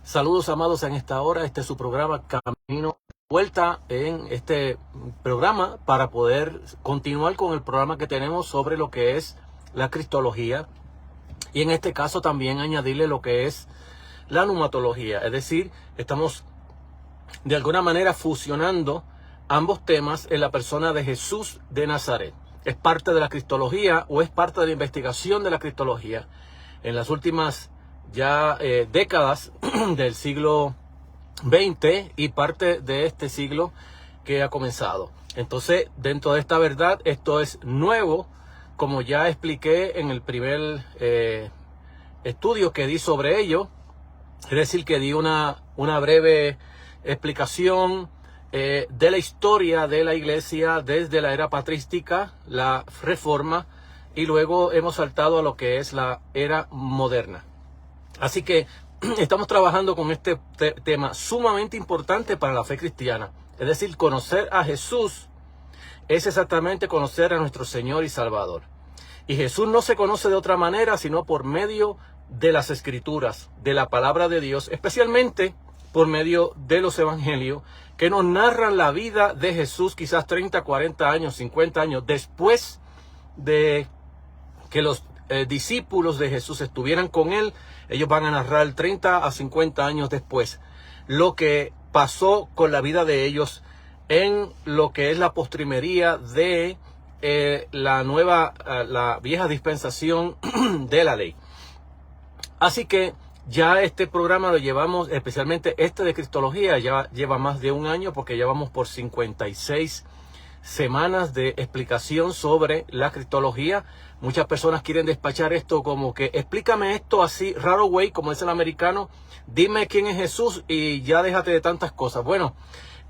Saludos amados en esta hora, este es su programa Camino de Vuelta en este programa para poder continuar con el programa que tenemos sobre lo que es la cristología y en este caso también añadirle lo que es la numatología, es decir, estamos de alguna manera fusionando ambos temas en la persona de Jesús de Nazaret. Es parte de la cristología o es parte de la investigación de la cristología en las últimas décadas del siglo XX y parte de este siglo que ha comenzado. Entonces, dentro de esta verdad, esto es nuevo, como ya expliqué en el primer estudio que di sobre ello, es decir, que di una breve explicación de la historia de la iglesia desde la era patrística, la reforma, y luego hemos saltado a lo que es la era moderna. Así que estamos trabajando con este tema sumamente importante para la fe cristiana. Es decir, conocer a Jesús es exactamente conocer a nuestro Señor y Salvador. Y Jesús no se conoce de otra manera sino por medio de las Escrituras, de la palabra de Dios, especialmente por medio de los evangelios que nos narran la vida de Jesús quizás 30, 40 años, 50 años después de que los discípulos de Jesús estuvieran con él. Ellos van a narrar 30 a 50 años después lo que pasó con la vida de ellos en lo que es la postrimería de la vieja dispensación de la ley. Así que ya este programa lo llevamos, especialmente este de Cristología, ya lleva más de un año porque ya vamos por 56 semanas de explicación sobre la cristología. Muchas personas quieren despachar esto como que explícame esto así, raro way, como dice el americano, dime quién es Jesús y ya déjate de tantas cosas. Bueno,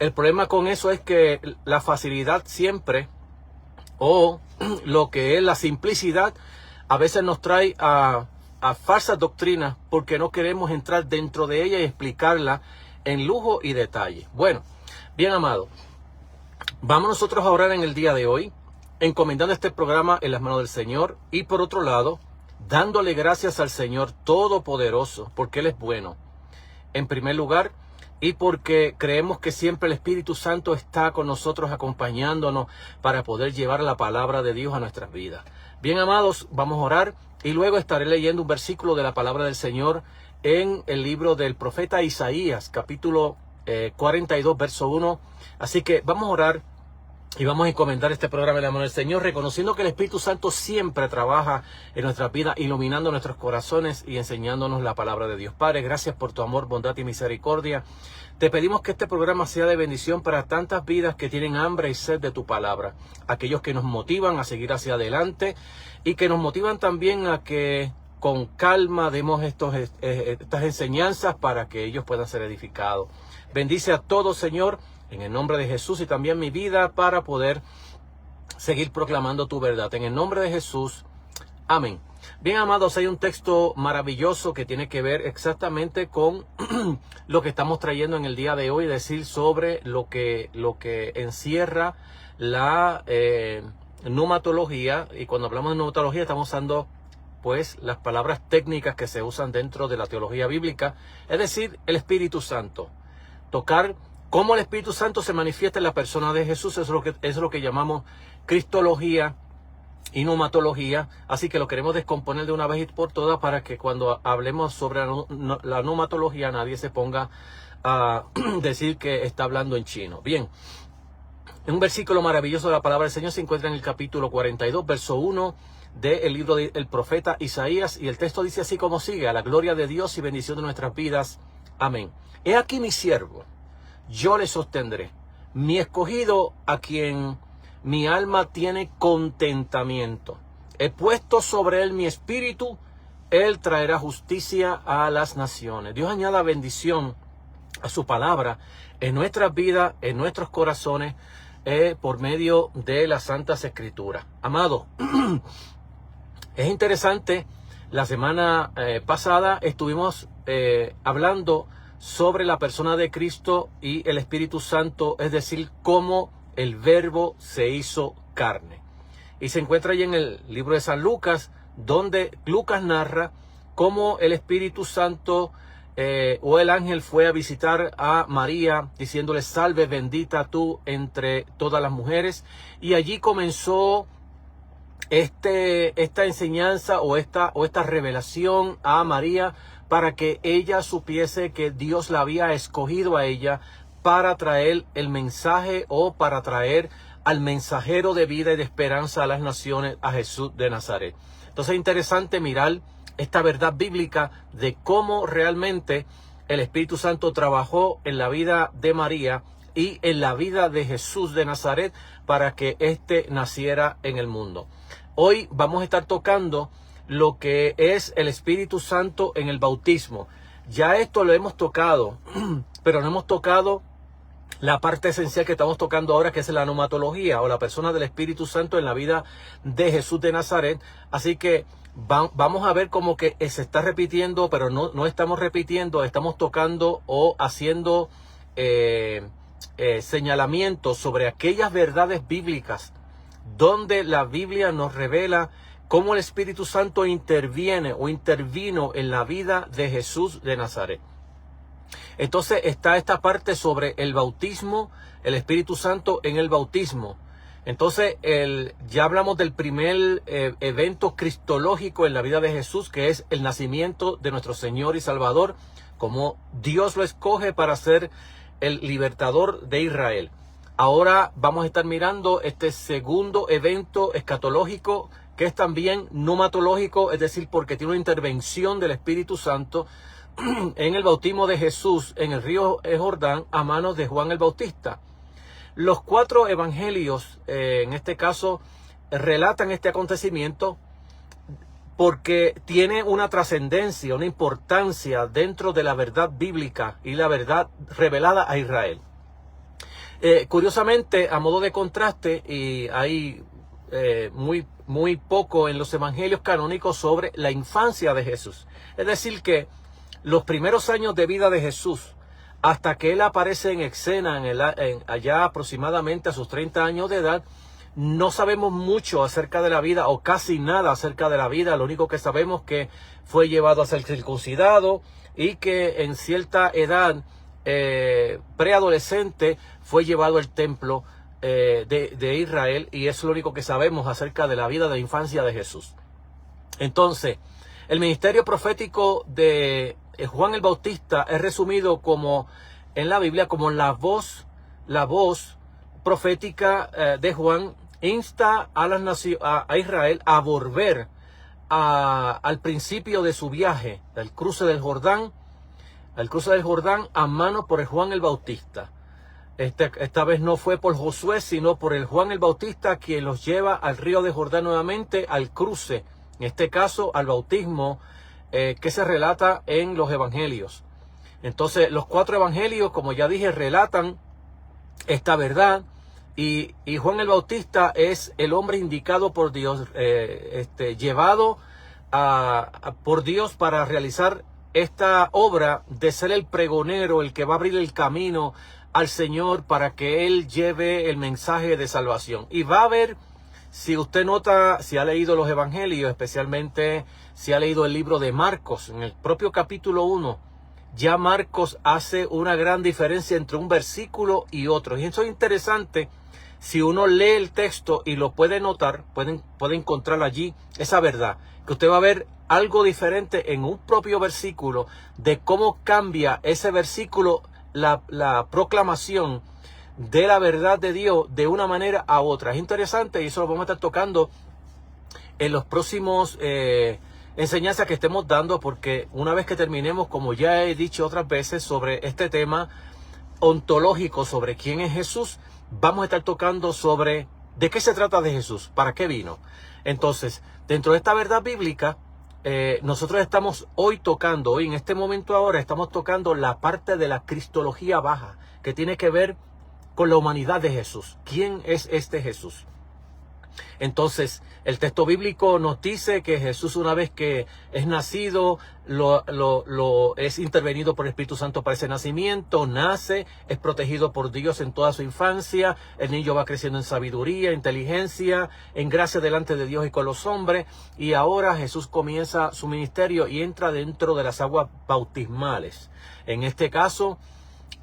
el problema con eso es que la facilidad siempre, o lo que es la simplicidad, a veces nos trae a falsas doctrinas porque no queremos entrar dentro de ella y explicarla en lujo y detalle. Bueno, bien amado, vamos nosotros a orar en el día de hoy, encomendando este programa en las manos del Señor y por otro lado, dándole gracias al Señor Todopoderoso, porque Él es bueno, en primer lugar, y porque creemos que siempre el Espíritu Santo está con nosotros acompañándonos para poder llevar la palabra de Dios a nuestras vidas. Bien amados, vamos a orar y luego estaré leyendo un versículo de la palabra del Señor en el libro del profeta Isaías, capítulo 42, verso 1. Así que vamos a orar y vamos a encomendar este programa en la mano del Señor, reconociendo que el Espíritu Santo siempre trabaja en nuestras vidas, iluminando nuestros corazones y enseñándonos la palabra de Dios. Padre, gracias por tu amor, bondad y misericordia. Te pedimos que este programa sea de bendición para tantas vidas que tienen hambre y sed de tu palabra. Aquellos que nos motivan a seguir hacia adelante y que nos motivan también a que con calma demos estas enseñanzas para que ellos puedan ser edificados. Bendice a todos, Señor, en el nombre de Jesús y también mi vida para poder seguir proclamando tu verdad. En el nombre de Jesús. Amén. Bien, amados, hay un texto maravilloso que tiene que ver exactamente con lo que estamos trayendo en el día de hoy, es decir, sobre lo que encierra la numatología. Y cuando hablamos de numatología estamos usando pues las palabras técnicas que se usan dentro de la teología bíblica, es decir, el Espíritu Santo. Tocar cómo el Espíritu Santo se manifiesta en la persona de Jesús es lo que llamamos cristología y numatología. Así que lo queremos descomponer de una vez y por todas para que cuando hablemos sobre la numatología nadie se ponga a decir que está hablando en chino. Bien, un versículo maravilloso de la palabra del Señor se encuentra en el capítulo 42, verso 1 del libro del profeta Isaías, y el texto dice así como sigue: a la gloria de Dios y bendición de nuestras vidas. Amén. He aquí mi siervo, yo le sostendré, mi escogido a quien mi alma tiene contentamiento. He puesto sobre él mi espíritu, él traerá justicia a las naciones. Dios añada bendición a su palabra en nuestras vidas, en nuestros corazones, por medio de las Santas Escrituras. Amado, es interesante, la semana pasada estuvimos hablando sobre la persona de Cristo y el Espíritu Santo, es decir, cómo el Verbo se hizo carne. Y se encuentra ahí en el libro de San Lucas, donde Lucas narra cómo el Espíritu Santo o el ángel fue a visitar a María diciéndole: salve, bendita tú entre todas las mujeres. Y allí comenzó esta enseñanza o esta revelación a María, para que ella supiese que Dios la había escogido a ella para traer el mensaje, o para traer al mensajero de vida y de esperanza a las naciones, a Jesús de Nazaret. Entonces es interesante mirar esta verdad bíblica de cómo realmente el Espíritu Santo trabajó en la vida de María y en la vida de Jesús de Nazaret para que éste naciera en el mundo. Hoy vamos a estar tocando lo que es el Espíritu Santo en el bautismo. Ya esto lo hemos tocado, pero no hemos tocado la parte esencial que estamos tocando ahora, que es la nomatología o la persona del Espíritu Santo en la vida de Jesús de Nazaret. Así que vamos a ver como que se está repitiendo, pero no estamos repitiendo, estamos tocando o haciendo señalamientos sobre aquellas verdades bíblicas donde la Biblia nos revela cómo el Espíritu Santo interviene o intervino en la vida de Jesús de Nazaret. Entonces está esta parte sobre el bautismo, el Espíritu Santo en el bautismo. Entonces ya hablamos del primer evento cristológico en la vida de Jesús, que es el nacimiento de nuestro Señor y Salvador, como Dios lo escoge para ser el libertador de Israel. Ahora vamos a estar mirando este segundo evento escatológico, que es también nomatológico, es decir, porque tiene una intervención del Espíritu Santo en el bautismo de Jesús en el río Jordán a manos de Juan el Bautista. Los 4 evangelios, en este caso, relatan este acontecimiento porque tiene una trascendencia, una importancia dentro de la verdad bíblica y la verdad revelada a Israel. Curiosamente, a modo de contraste, y hay muy poco en los evangelios canónicos sobre la infancia de Jesús. Es decir, que los primeros años de vida de Jesús, hasta que él aparece en escena allá aproximadamente a sus 30 años de edad, no sabemos mucho acerca de la vida, o casi nada acerca de la vida. Lo único que sabemos es que fue llevado a ser circuncidado y que en cierta edad preadolescente fue llevado al templo de Israel, y es lo único que sabemos acerca de la vida de infancia de Jesús. Entonces, el ministerio profético de Juan el Bautista es resumido como en la Biblia como la voz profética de Juan insta a Israel a volver al principio de su viaje, al cruce del Jordán a mano por el Juan el Bautista. Esta vez no fue por Josué, sino por el Juan el Bautista, quien los lleva al río de Jordán nuevamente, al cruce, en este caso al bautismo que se relata en los evangelios. Entonces los 4 evangelios, como ya dije, relatan esta verdad, y Juan el Bautista es el hombre indicado por Dios, llevado por Dios para realizar esta obra de ser el pregonero, el que va a abrir el camino al Señor para que Él lleve el mensaje de salvación. Y va a haber, si usted nota, si ha leído los evangelios, especialmente si ha leído el libro de Marcos, en el propio capítulo 1, ya Marcos hace una gran diferencia entre un versículo y otro. Y eso es interesante. Si uno lee el texto y lo puede notar, puede encontrar allí esa verdad, que usted va a ver algo diferente en un propio versículo, de cómo cambia ese versículo la proclamación de la verdad de Dios de una manera a otra. Es interesante, y eso lo vamos a estar tocando en los próximos enseñanzas que estemos dando, porque una vez que terminemos, como ya he dicho otras veces, sobre este tema ontológico, sobre quién es Jesús, vamos a estar tocando sobre de qué se trata de Jesús, para qué vino. Entonces, dentro de esta verdad bíblica, nosotros estamos hoy en este momento ahora, estamos tocando la parte de la cristología baja, que tiene que ver con la humanidad de Jesús. ¿Quién es este Jesús? Entonces, el texto bíblico nos dice que Jesús, una vez que es nacido, es intervenido por el Espíritu Santo para ese nacimiento, nace, es protegido por Dios en toda su infancia, el niño va creciendo en sabiduría, inteligencia, en gracia delante de Dios y con los hombres, y ahora Jesús comienza su ministerio y entra dentro de las aguas bautismales. En este caso,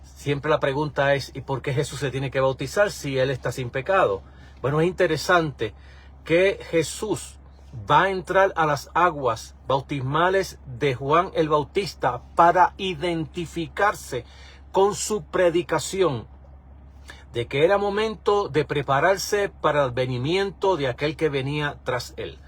siempre la pregunta es, ¿y por qué Jesús se tiene que bautizar si Él está sin pecado? Bueno, es interesante que Jesús va a entrar a las aguas bautismales de Juan el Bautista para identificarse con su predicación de que era momento de prepararse para el venimiento de aquel que venía tras él.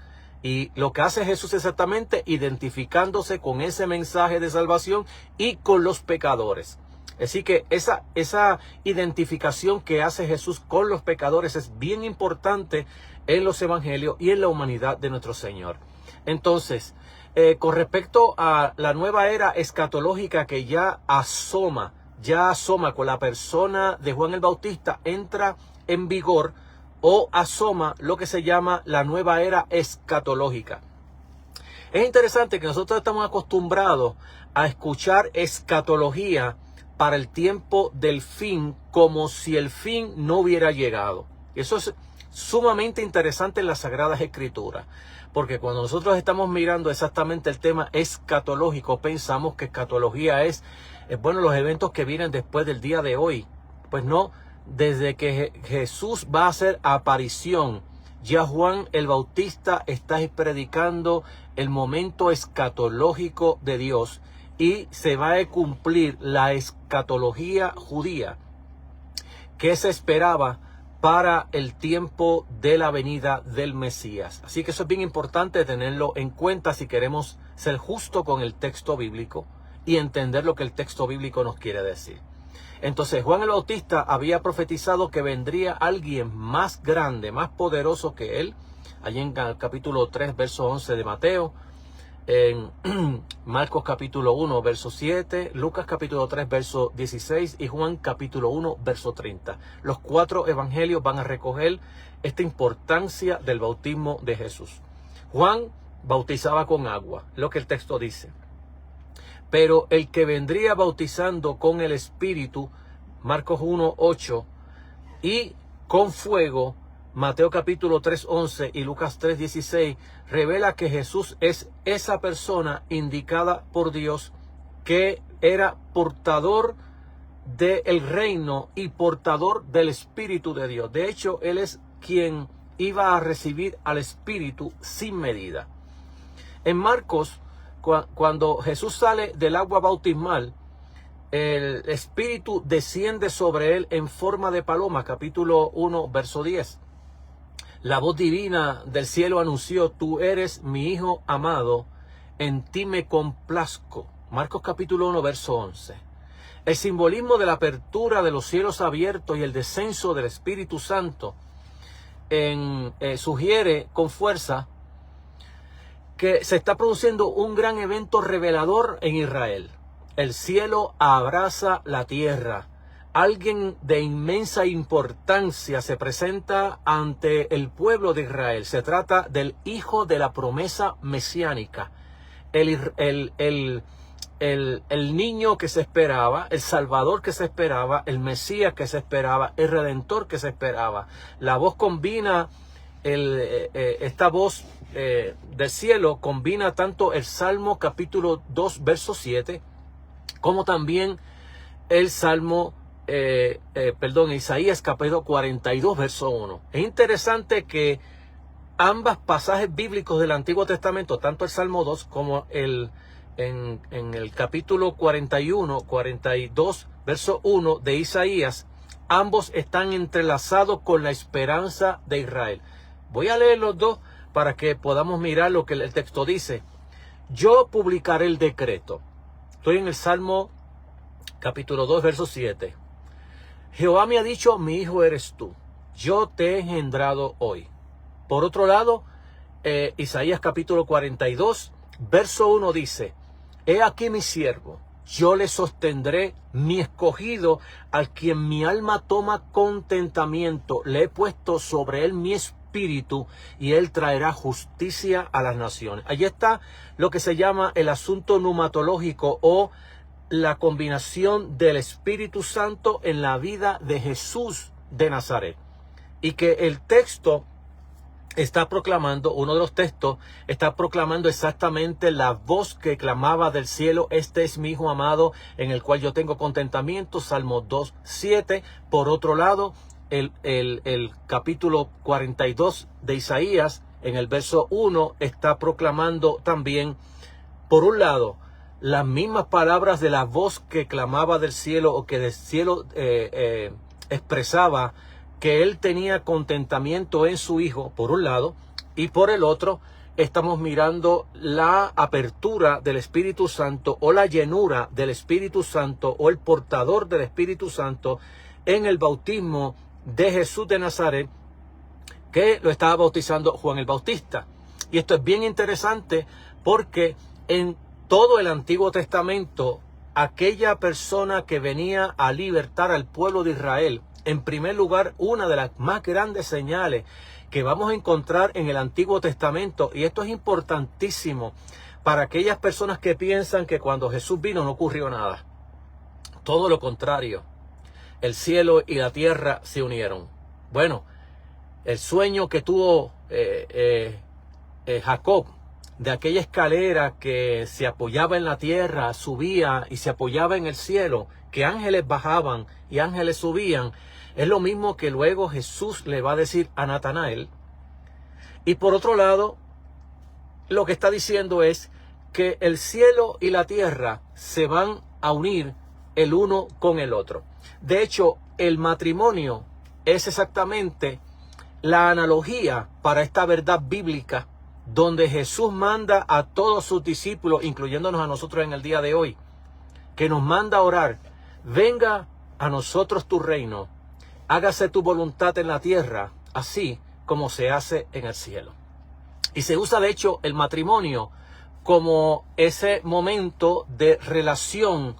Y lo que hace Jesús exactamente identificándose con ese mensaje de salvación y con los pecadores. Así que esa identificación que hace Jesús con los pecadores es bien importante en los evangelios y en la humanidad de nuestro Señor. Entonces, con respecto a la nueva era escatológica que ya asoma con la persona de Juan el Bautista, entra en vigor o asoma lo que se llama la nueva era escatológica. Es interesante que nosotros estamos acostumbrados a escuchar escatología para el tiempo del fin, como si el fin no hubiera llegado. Eso es sumamente interesante en las Sagradas Escrituras, porque cuando nosotros estamos mirando exactamente el tema escatológico, pensamos que escatología es, los eventos que vienen después del día de hoy. Pues no, desde que Jesús va a hacer aparición, ya Juan el Bautista está predicando el momento escatológico de Dios, y se va a cumplir la escatología judía que se esperaba para el tiempo de la venida del Mesías. Así que eso es bien importante tenerlo en cuenta si queremos ser justos con el texto bíblico y entender lo que el texto bíblico nos quiere decir. Entonces, Juan el Bautista había profetizado que vendría alguien más grande, más poderoso que él, allí en el capítulo 3, verso 11 de Mateo, en Marcos capítulo 1, verso 7, Lucas capítulo 3, verso 16 y Juan capítulo 1, verso 30. Los 4 evangelios van a recoger esta importancia del bautismo de Jesús. Juan bautizaba con agua, lo que el texto dice. Pero el que vendría bautizando con el Espíritu, Marcos 1, 8, y con fuego, Mateo capítulo 3, 11 y Lucas 3, 16, revela que Jesús es esa persona indicada por Dios que era portador del reino y portador del Espíritu de Dios. De hecho, Él es quien iba a recibir al Espíritu sin medida. En Marcos, cuando Jesús sale del agua bautismal, el Espíritu desciende sobre Él en forma de paloma, capítulo 1, verso 10. La voz divina del cielo anunció: tú eres mi Hijo amado, en ti me complazco. Marcos capítulo 1, verso 11. El simbolismo de la apertura de los cielos abiertos y el descenso del Espíritu Santo sugiere con fuerza que se está produciendo un gran evento revelador en Israel. El cielo abraza la tierra. Alguien de inmensa importancia se presenta ante el pueblo de Israel. Se trata del hijo de la promesa mesiánica. El niño que se esperaba, el Salvador que se esperaba, el Mesías que se esperaba, el Redentor que se esperaba. La voz combina, esta voz del cielo combina tanto el Salmo capítulo 2, verso 7, como también el Salmo Isaías capítulo 42, verso 1. Es interesante que ambas pasajes bíblicos del Antiguo Testamento, tanto el Salmo 2 como en el capítulo 42, verso 1 de Isaías, ambos están entrelazados con la esperanza de Israel. Voy a leer los dos para que podamos mirar lo que el texto dice. Yo publicaré el decreto. Estoy en el Salmo capítulo 2, verso 7. Jehová me ha dicho: mi hijo eres tú, yo te he engendrado hoy. Por otro lado, Isaías capítulo 42, verso 1 dice: he aquí mi siervo, yo le sostendré, mi escogido, al quien mi alma toma contentamiento, le he puesto sobre él mi espíritu espíritu y él traerá justicia a las naciones. Allí está lo que se llama el asunto pneumatológico o la combinación del Espíritu Santo en la vida de Jesús de Nazaret. Y que el texto está proclamando, uno de los textos está proclamando exactamente la voz que clamaba del cielo: este es mi hijo amado en el cual yo tengo contentamiento, Salmo 2:7. Por otro lado, el capítulo 42 de Isaías, en el verso 1, está proclamando también, por un lado, las mismas palabras de la voz que clamaba del cielo o que del cielo expresaba que él tenía contentamiento en su hijo, por un lado, y por el otro estamos mirando la apertura del Espíritu Santo o la llenura del Espíritu Santo o el portador del Espíritu Santo en el bautismo de Jesús de Nazaret, que lo estaba bautizando Juan el Bautista. Y esto es bien interesante porque en todo el Antiguo Testamento, aquella persona que venía a libertar al pueblo de Israel, en primer lugar, una de las más grandes señales que vamos a encontrar en el Antiguo Testamento, y esto es importantísimo para aquellas personas que piensan que cuando Jesús vino no ocurrió nada. Todo lo contrario, el cielo y la tierra se unieron. Bueno, el sueño que tuvo Jacob, de aquella escalera que se apoyaba en la tierra, subía y se apoyaba en el cielo, que ángeles bajaban y ángeles subían, es lo mismo que luego Jesús le va a decir a Natanael. Y por otro lado, lo que está diciendo es que el cielo y la tierra se van a unir el uno con el otro. De hecho, el matrimonio es exactamente la analogía para esta verdad bíblica, donde Jesús manda a todos sus discípulos, incluyéndonos a nosotros en el día de hoy, que nos manda a orar: venga a nosotros tu reino, hágase tu voluntad en la tierra, así como se hace en el cielo. Y se usa de hecho el matrimonio como ese momento de relación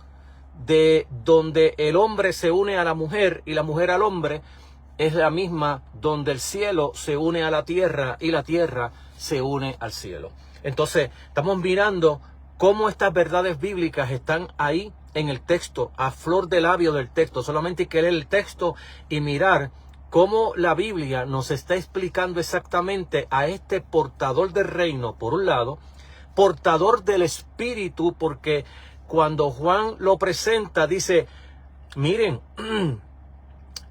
de donde el hombre se une a la mujer y la mujer al hombre. Es la misma donde el cielo se une a la tierra y la tierra se une al cielo. Entonces, estamos mirando cómo estas verdades bíblicas están ahí en el texto, a flor de labio del texto. Solamente hay que leer el texto y mirar cómo la Biblia nos está explicando exactamente a este portador del reino, por un lado, portador del Espíritu, porque cuando Juan lo presenta, dice: miren,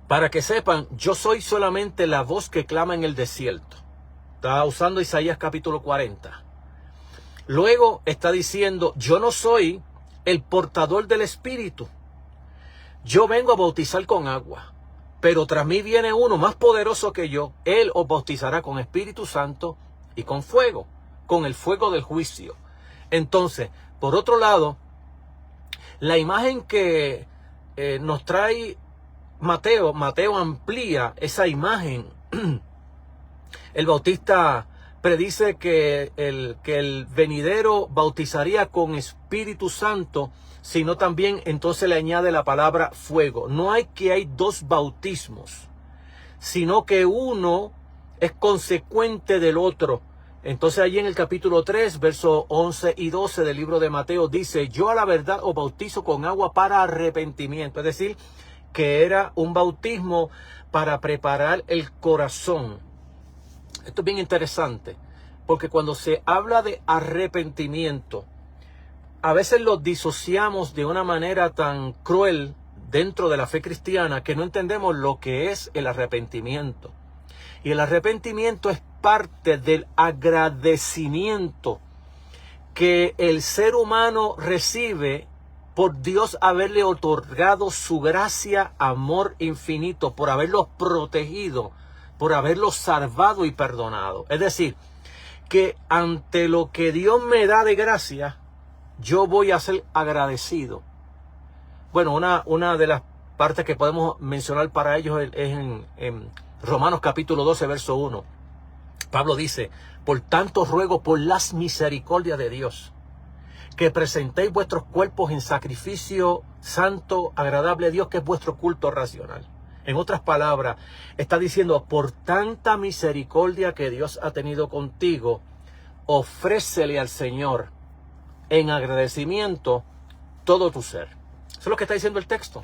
para que sepan, yo soy solamente la voz que clama en el desierto. Está usando Isaías capítulo 40. Luego está diciendo: yo no soy el portador del Espíritu. Yo vengo a bautizar con agua, pero tras mí viene uno más poderoso que yo. Él os bautizará con Espíritu Santo y con fuego, con el fuego del juicio. Entonces, por otro lado, la imagen que nos trae Mateo amplía esa imagen. El Bautista predice que el venidero bautizaría con Espíritu Santo, sino también entonces le añade la palabra fuego. No hay dos bautismos, sino que uno es consecuente del otro. Entonces allí en el capítulo 3, versos 11 y 12 del libro de Mateo dice: yo a la verdad os bautizo con agua para arrepentimiento. Es decir, que era un bautismo para preparar el corazón. Esto es bien interesante, porque cuando se habla de arrepentimiento, a veces lo disociamos de una manera tan cruel dentro de la fe cristiana que no entendemos lo que es el arrepentimiento. Y el arrepentimiento es parte del agradecimiento que el ser humano recibe por Dios haberle otorgado su gracia, amor infinito, por haberlos protegido, por haberlos salvado y perdonado. Es decir, que ante lo que Dios me da de gracia, yo voy a ser agradecido. Bueno, una de las partes que podemos mencionar para ellos es en Romanos capítulo 12, verso 1. Pablo dice: por tanto ruego por las misericordias de Dios, que presentéis vuestros cuerpos en sacrificio santo, agradable a Dios, que es vuestro culto racional. En otras palabras, está diciendo, por tanta misericordia que Dios ha tenido contigo, ofrécele al Señor en agradecimiento todo tu ser. Eso es lo que está diciendo el texto.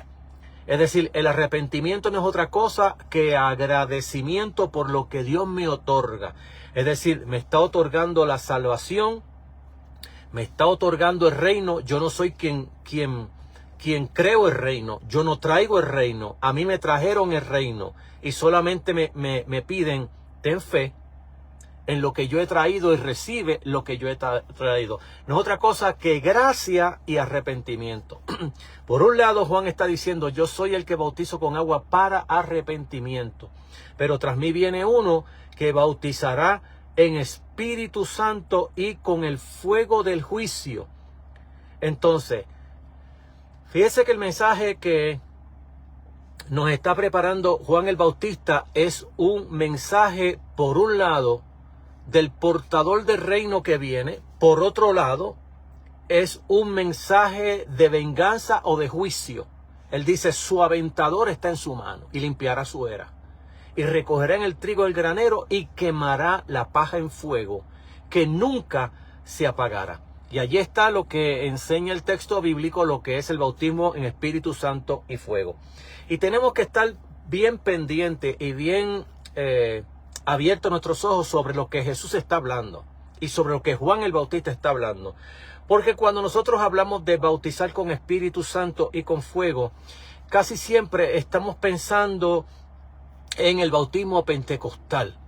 Es decir, el arrepentimiento no es otra cosa que agradecimiento por lo que Dios me otorga. Es decir, me está otorgando la salvación, me está otorgando el reino. Yo no soy quien creo el reino. Yo no traigo el reino. A mí me trajeron el reino. Y solamente me piden, ten fe en lo que yo he traído y recibe lo que yo he traído. No es otra cosa que gracia y arrepentimiento. Por un lado, Juan está diciendo, yo soy el que bautizo con agua para arrepentimiento. Pero tras mí viene uno que bautizará en Espíritu Santo y con el fuego del juicio. Entonces, fíjese que el mensaje que nos está preparando Juan el Bautista es un mensaje, por un lado, del portador del reino que viene. Por otro lado, es un mensaje de venganza o de juicio. Él dice, su aventador está en su mano y limpiará su era. Y recogerá en el trigo del granero y quemará la paja en fuego, que nunca se apagará. Y allí está lo que enseña el texto bíblico, lo que es el bautismo en Espíritu Santo y fuego. Y tenemos que estar bien pendientes y bien abiertos nuestros ojos sobre lo que Jesús está hablando y sobre lo que Juan el Bautista está hablando. Porque cuando nosotros hablamos de bautizar con Espíritu Santo y con fuego, casi siempre estamos pensando en el bautismo pentecostal.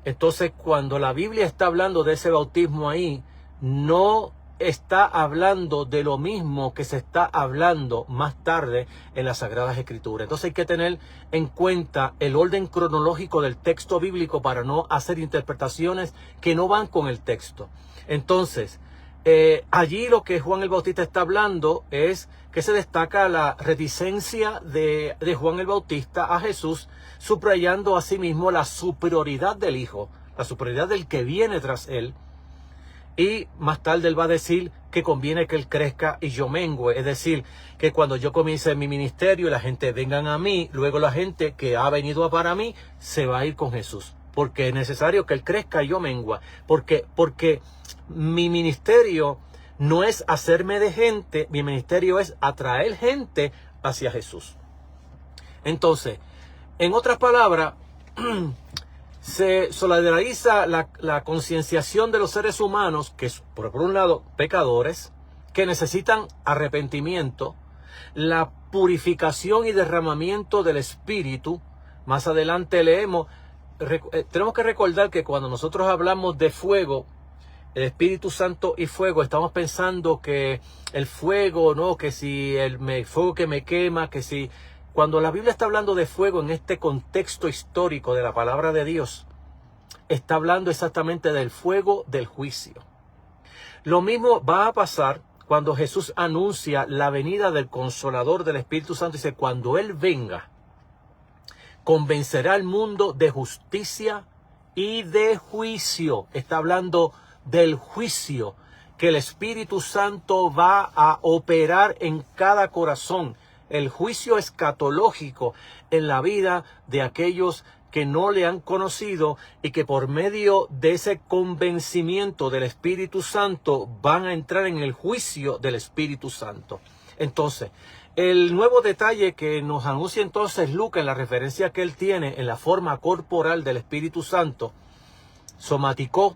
Entonces, cuando la Biblia está hablando de ese bautismo ahí, no está hablando de lo mismo que se está hablando más tarde en las Sagradas Escrituras. Entonces hay que tener en cuenta el orden cronológico del texto bíblico para no hacer interpretaciones que no van con el texto. Entonces, allí lo que Juan el Bautista está hablando es que se destaca la reticencia de Juan el Bautista a Jesús, subrayando asimismo la superioridad del Hijo, la superioridad del que viene tras él. Y más tarde él va a decir que conviene que él crezca y yo mengüe. Es decir, que cuando yo comience mi ministerio y la gente vengan a mí, luego la gente que ha venido para mí se va a ir con Jesús. Porque es necesario que él crezca y yo mengua. Porque mi ministerio no es hacerme de gente, mi ministerio es atraer gente hacia Jesús. Entonces, en otras palabras, se solidariza la concienciación de los seres humanos, que es, por un lado, pecadores, que necesitan arrepentimiento, la purificación y derramamiento del Espíritu. Más adelante leemos, tenemos que recordar que cuando nosotros hablamos de fuego, el Espíritu Santo y fuego, estamos pensando que el fuego, ¿no? Que si el fuego que me quema, que si... Cuando la Biblia está hablando de fuego en este contexto histórico de la palabra de Dios, está hablando exactamente del fuego del juicio. Lo mismo va a pasar cuando Jesús anuncia la venida del Consolador del Espíritu Santo. Dice, cuando Él venga, convencerá al mundo de justicia y de juicio. Está hablando del juicio que el Espíritu Santo va a operar en cada corazón. El juicio escatológico en la vida de aquellos que no le han conocido y que por medio de ese convencimiento del Espíritu Santo van a entrar en el juicio del Espíritu Santo. Entonces, el nuevo detalle que nos anuncia entonces Lucas en la referencia que él tiene en la forma corporal del Espíritu Santo, somaticó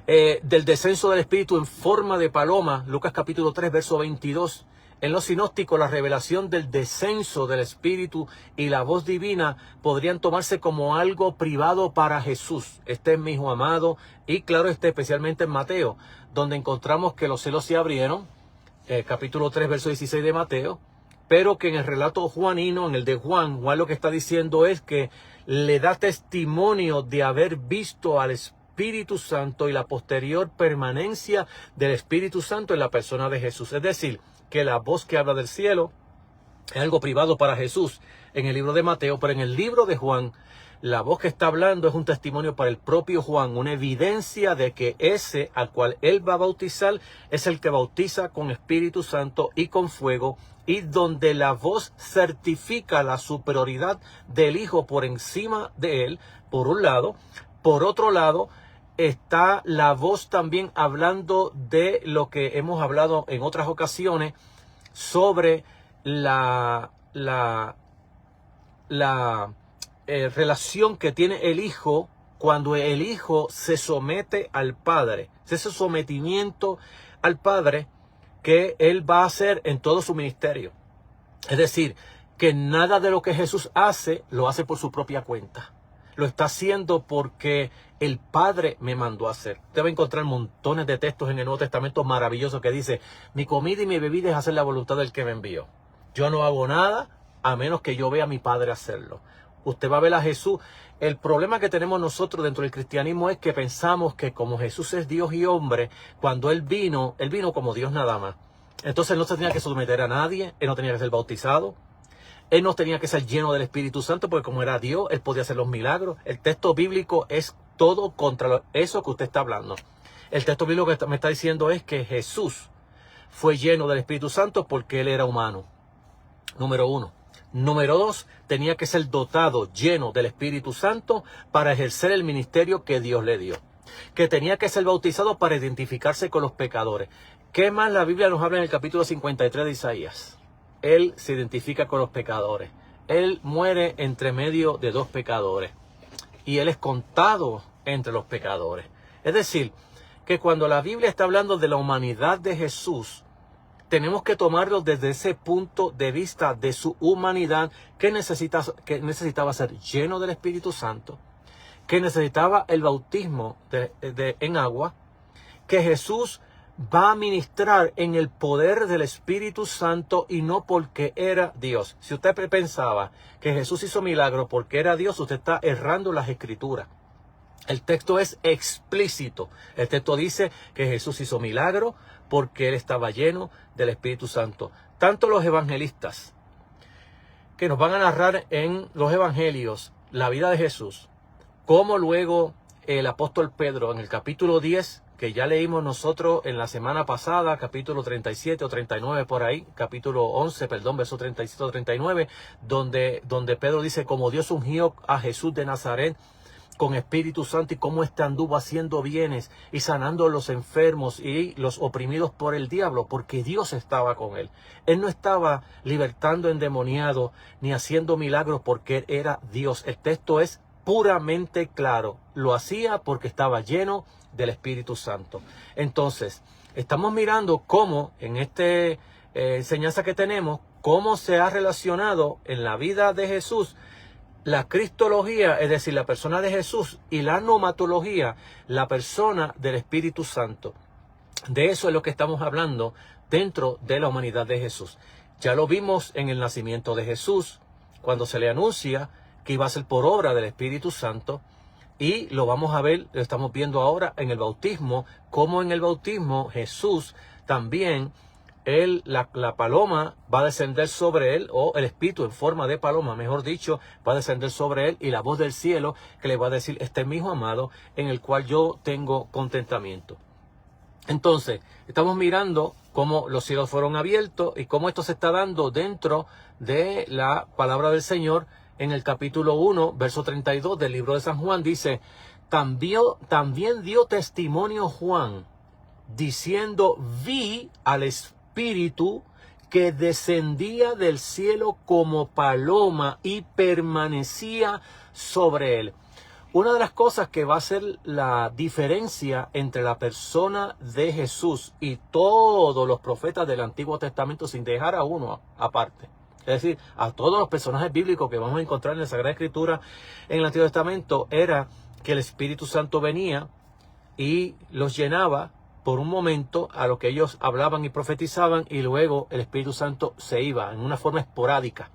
del descenso del Espíritu en forma de paloma, Lucas capítulo 3, verso 22. En los sinópticos, la revelación del descenso del Espíritu y la voz divina podrían tomarse como algo privado para Jesús. Este es mi Hijo amado. Y claro, especialmente en Mateo, donde encontramos que los cielos se abrieron, capítulo 3, verso 16 de Mateo, pero que en el relato juanino, en el de Juan lo que está diciendo es que le da testimonio de haber visto al Espíritu Santo y la posterior permanencia del Espíritu Santo en la persona de Jesús. Es decir, que la voz que habla del cielo es algo privado para Jesús en el libro de Mateo, pero en el libro de Juan la voz que está hablando es un testimonio para el propio Juan, una evidencia de que ese al cual él va a bautizar es el que bautiza con Espíritu Santo y con fuego, y donde la voz certifica la superioridad del Hijo por encima de él, por un lado. Por otro lado, está la voz también hablando de lo que hemos hablado en otras ocasiones sobre la relación que tiene el Hijo cuando el Hijo se somete al Padre. Ese sometimiento al Padre que Él va a hacer en todo su ministerio. Es decir, que nada de lo que Jesús hace, lo hace por su propia cuenta. Lo está haciendo porque el Padre me mandó a hacer. Usted va a encontrar montones de textos en el Nuevo Testamento maravillosos que dice: mi comida y mi bebida es hacer la voluntad del que me envió. Yo no hago nada a menos que yo vea a mi Padre hacerlo. Usted va a ver a Jesús. El problema que tenemos nosotros dentro del cristianismo es que pensamos que como Jesús es Dios y hombre, cuando Él vino como Dios nada más. Entonces Él no se tenía que someter a nadie, Él no tenía que ser bautizado, Él no tenía que ser lleno del Espíritu Santo, porque como era Dios, Él podía hacer los milagros. El texto bíblico es todo contra eso que usted está hablando. El texto bíblico que me está diciendo es que Jesús fue lleno del Espíritu Santo porque Él era humano. Número 1. Número 2, tenía que ser dotado, lleno del Espíritu Santo para ejercer el ministerio que Dios le dio. Que tenía que ser bautizado para identificarse con los pecadores. ¿Qué más la Biblia nos habla en el capítulo 53 de Isaías? Él se identifica con los pecadores. Él muere entre medio de dos pecadores. Y Él es contado entre los pecadores. Es decir, que cuando la Biblia está hablando de la humanidad de Jesús, tenemos que tomarlo desde ese punto de vista de su humanidad, que necesitaba ser lleno del Espíritu Santo, que necesitaba el bautismo en agua, que Jesús va a ministrar en el poder del Espíritu Santo y no porque era Dios. Si usted pensaba que Jesús hizo milagros porque era Dios, usted está errando las Escrituras. El texto es explícito. El texto dice que Jesús hizo milagros porque Él estaba lleno del Espíritu Santo. Tanto los evangelistas que nos van a narrar en los evangelios la vida de Jesús, como luego el apóstol Pedro en el capítulo 10, que ya leímos nosotros en la semana pasada, capítulo 37 o 39 por ahí, capítulo 11, verso 37 o 39, donde Pedro dice como Dios ungió a Jesús de Nazaret con Espíritu Santo y cómo éste anduvo haciendo bienes y sanando a los enfermos y los oprimidos por el diablo, porque Dios estaba con él. Él no estaba libertando endemoniados ni haciendo milagros porque él era Dios. El texto es puramente claro. Lo hacía porque estaba lleno del Espíritu Santo. Entonces, estamos mirando cómo en esta enseñanza que tenemos, cómo se ha relacionado en la vida de Jesús la cristología, es decir, la persona de Jesús, y la nomatología, la persona del Espíritu Santo. De eso es lo que estamos hablando dentro de la humanidad de Jesús. Ya lo vimos en el nacimiento de Jesús, cuando se le anuncia que iba a ser por obra del Espíritu Santo, y lo vamos a ver, lo estamos viendo ahora en el bautismo, como en el bautismo Jesús también, la paloma va a descender sobre él, o el espíritu en forma de paloma, mejor dicho, va a descender sobre él, y la voz del cielo que le va a decir: este es mi hijo amado en el cual yo tengo contentamiento. Entonces, estamos mirando cómo los cielos fueron abiertos y cómo esto se está dando dentro de la palabra del Señor. En el capítulo 1, verso 32 del libro de San Juan dice: también dio testimonio Juan, diciendo: vi al Espíritu que descendía del cielo como paloma y permanecía sobre él. Una de las cosas que va a ser la diferencia entre la persona de Jesús y todos los profetas del Antiguo Testamento, sin dejar a uno aparte, es decir, a todos los personajes bíblicos que vamos a encontrar en la Sagrada Escritura en el Antiguo Testamento, era que el Espíritu Santo venía y los llenaba por un momento a lo que ellos hablaban y profetizaban, y luego el Espíritu Santo se iba en una forma esporádica.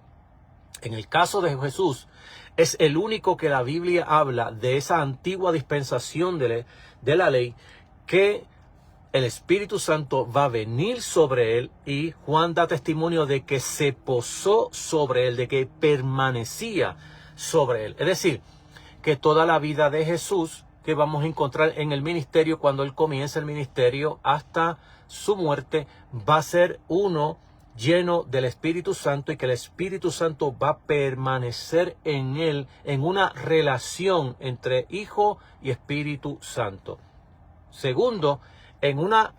En el caso de Jesús, es el único que la Biblia habla de esa antigua dispensación de la ley, que el Espíritu Santo va a venir sobre él, y Juan da testimonio de que se posó sobre él, de que permanecía sobre él. Es decir, que toda la vida de Jesús que vamos a encontrar en el ministerio, cuando Él comienza el ministerio hasta su muerte, va a ser uno lleno del Espíritu Santo, y que el Espíritu Santo va a permanecer en Él en una relación entre Hijo y Espíritu Santo. Segundo, en una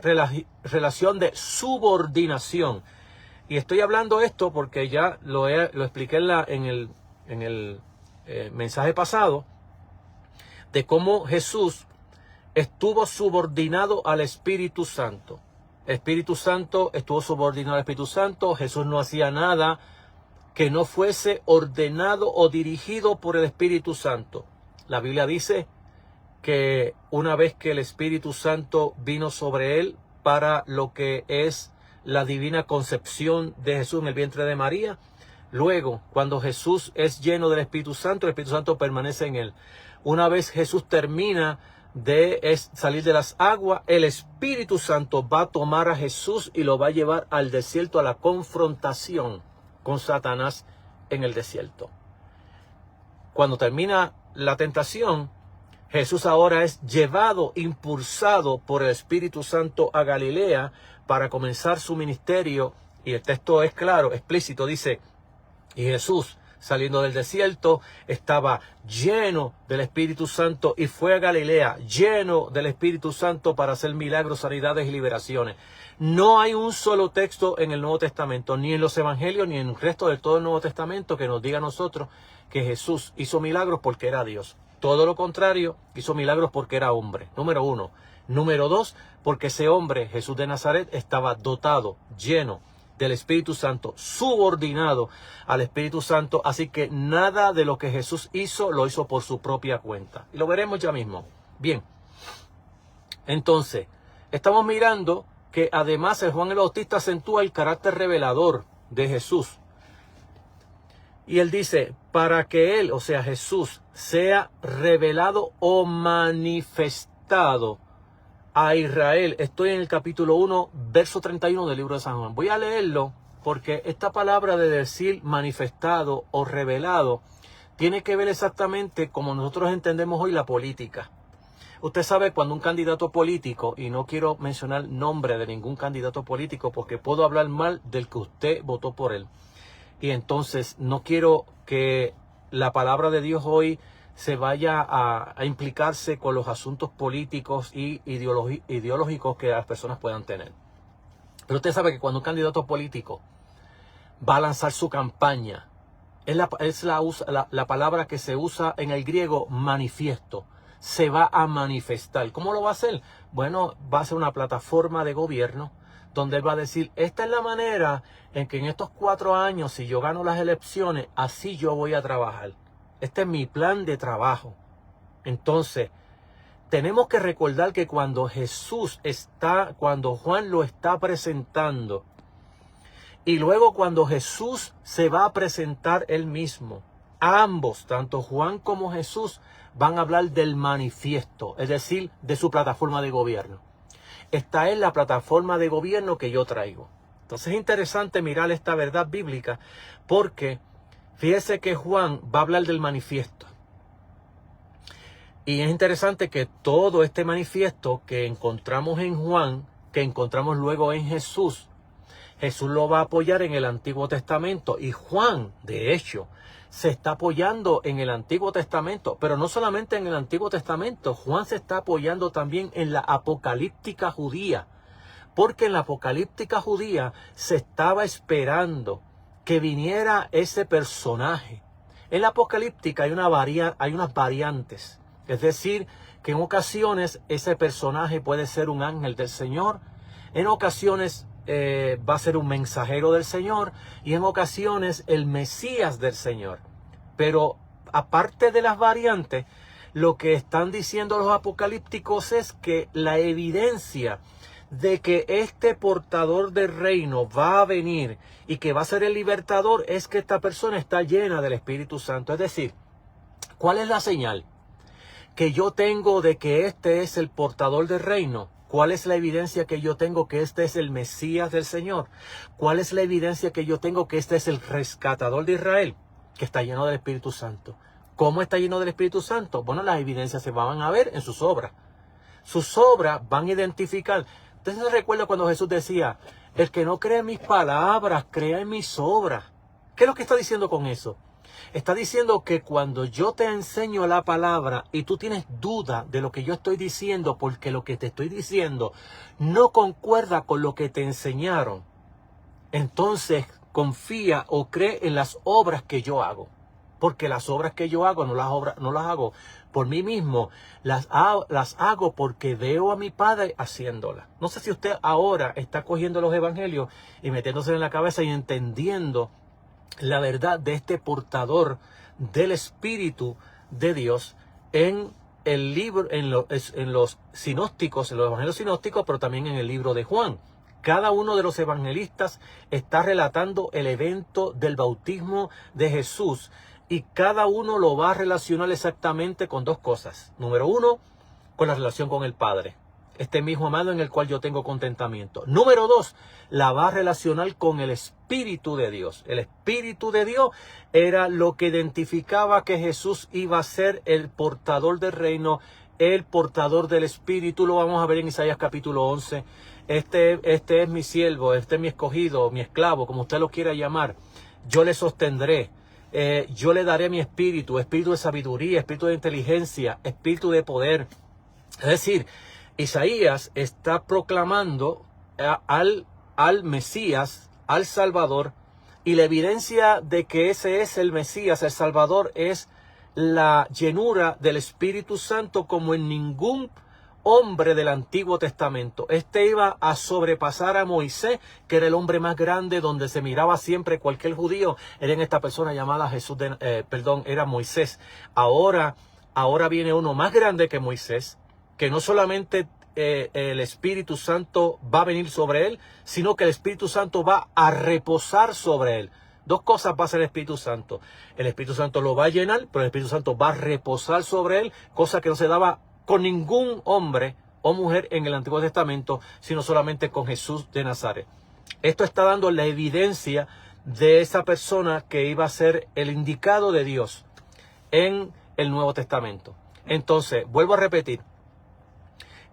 relación de subordinación. Y estoy hablando esto porque ya lo expliqué en el mensaje pasado, de cómo Jesús estuvo subordinado al Espíritu Santo. El Espíritu Santo estuvo subordinado al Espíritu Santo. Jesús no hacía nada que no fuese ordenado o dirigido por el Espíritu Santo. La Biblia dice que una vez que el Espíritu Santo vino sobre él para lo que es la divina concepción de Jesús en el vientre de María, luego, cuando Jesús es lleno del Espíritu Santo, el Espíritu Santo permanece en él. Una vez Jesús termina de salir de las aguas, el Espíritu Santo va a tomar a Jesús y lo va a llevar al desierto, a la confrontación con Satanás en el desierto. Cuando termina la tentación, Jesús ahora es llevado, impulsado por el Espíritu Santo a Galilea para comenzar su ministerio. Y el texto es claro, explícito, dice: y Jesús, saliendo del desierto, estaba lleno del Espíritu Santo y fue a Galilea lleno del Espíritu Santo para hacer milagros, sanidades y liberaciones. No hay un solo texto en el Nuevo Testamento, ni en los Evangelios, ni en el resto de todo el Nuevo Testamento, que nos diga a nosotros que Jesús hizo milagros porque era Dios. Todo lo contrario, hizo milagros porque era hombre. Número uno. Número dos, porque ese hombre, Jesús de Nazaret, estaba dotado, lleno del Espíritu Santo, subordinado al Espíritu Santo. Así que nada de lo que Jesús hizo, lo hizo por su propia cuenta. Y lo veremos ya mismo. Bien. Entonces, estamos mirando que además el Juan el Bautista acentúa el carácter revelador de Jesús. Y él dice, para que él, o sea Jesús, sea revelado o manifestado a Israel. Estoy en el capítulo 1, verso 31 del libro de San Juan. Voy a leerlo porque esta palabra de decir manifestado o revelado tiene que ver exactamente como nosotros entendemos hoy la política. Usted sabe, cuando un candidato político, y no quiero mencionar nombre de ningún candidato político porque puedo hablar mal del que usted votó por él. Y entonces no quiero que la palabra de Dios hoy se vaya a implicarse con los asuntos políticos y ideológicos que las personas puedan tener. Pero usted sabe que cuando un candidato político va a lanzar su campaña, es la palabra que se usa en el griego, manifiesto. Se va a manifestar. ¿Cómo lo va a hacer? Bueno, va a ser una plataforma de gobierno donde él va a decir, esta es la manera en que en estos 4 años, si yo gano las elecciones, así yo voy a trabajar. Este es mi plan de trabajo. Entonces, tenemos que recordar que cuando cuando Juan lo está presentando, y luego cuando Jesús se va a presentar él mismo, ambos, tanto Juan como Jesús, van a hablar del manifiesto, es decir, de su plataforma de gobierno. Esta es la plataforma de gobierno que yo traigo. Entonces es interesante mirar esta verdad bíblica porque fíjese que Juan va a hablar del manifiesto. Y es interesante que todo este manifiesto que encontramos en Juan, que encontramos luego en Jesús, Jesús lo va a apoyar en el Antiguo Testamento. Y Juan, de hecho, se está apoyando en el Antiguo Testamento, pero no solamente en el Antiguo Testamento. Juan se está apoyando también en la apocalíptica judía, porque en la apocalíptica judía se estaba esperando que viniera ese personaje. En la apocalíptica hay unas variantes, es decir, que en ocasiones ese personaje puede ser un ángel del Señor, en ocasiones va a ser un mensajero del Señor y en ocasiones el Mesías del Señor. Pero aparte de las variantes, lo que están diciendo los apocalípticos es que la evidencia de que este portador del reino va a venir y que va a ser el libertador es que esta persona está llena del Espíritu Santo. Es decir, ¿cuál es la señal que yo tengo de que este es el portador del reino? ¿Cuál es la evidencia que yo tengo que este es el Mesías del Señor? ¿Cuál es la evidencia que yo tengo que este es el rescatador de Israel? Que está lleno del Espíritu Santo. ¿Cómo está lleno del Espíritu Santo? Bueno, las evidencias se van a ver en sus obras. Sus obras van a identificar. Entonces se recuerda cuando Jesús decía, el que no cree en mis palabras, crea en mis obras. ¿Qué es lo que está diciendo con eso? Está diciendo que cuando yo te enseño la palabra y tú tienes duda de lo que yo estoy diciendo, porque lo que te estoy diciendo no concuerda con lo que te enseñaron, entonces confía o cree en las obras que yo hago. Porque las obras que yo hago no las hago por mí mismo, las hago porque veo a mi Padre haciéndolas. No sé si usted ahora está cogiendo los evangelios y metiéndose en la cabeza y entendiendo la verdad de este portador del Espíritu de Dios en el libro, en los sinópticos, en los evangelios sinópticos, pero también en el libro de Juan. Cada uno de los evangelistas está relatando el evento del bautismo de Jesús y cada uno lo va a relacionar exactamente con dos cosas. Número uno, con la relación con el Padre. Este mismo amado en el cual yo tengo contentamiento. Número dos, la va a relacionar con el Espíritu de Dios. El Espíritu de Dios era lo que identificaba que Jesús iba a ser el portador del reino, el portador del Espíritu. Lo vamos a ver en Isaías capítulo 11. Este es mi siervo, este es mi escogido, mi esclavo, como usted lo quiera llamar. Yo le sostendré. Yo le daré mi espíritu, espíritu de sabiduría, espíritu de inteligencia, espíritu de poder. Es decir, Isaías está proclamando al Mesías, al Salvador, y la evidencia de que ese es el Mesías, el Salvador, es la llenura del Espíritu Santo como en ningún hombre del Antiguo Testamento. Este iba a sobrepasar a Moisés, que era el hombre más grande, donde se miraba siempre cualquier judío, era en esta persona llamada era Moisés. Ahora viene uno más grande que Moisés, que no solamente el Espíritu Santo va a venir sobre él, sino que el Espíritu Santo va a reposar sobre él. Dos cosas va a hacer el Espíritu Santo. El Espíritu Santo lo va a llenar, pero el Espíritu Santo va a reposar sobre él, cosa que no se daba con ningún hombre o mujer en el Antiguo Testamento, sino solamente con Jesús de Nazaret. Esto está dando la evidencia de esa persona que iba a ser el indicado de Dios en el Nuevo Testamento. Entonces, vuelvo a repetir,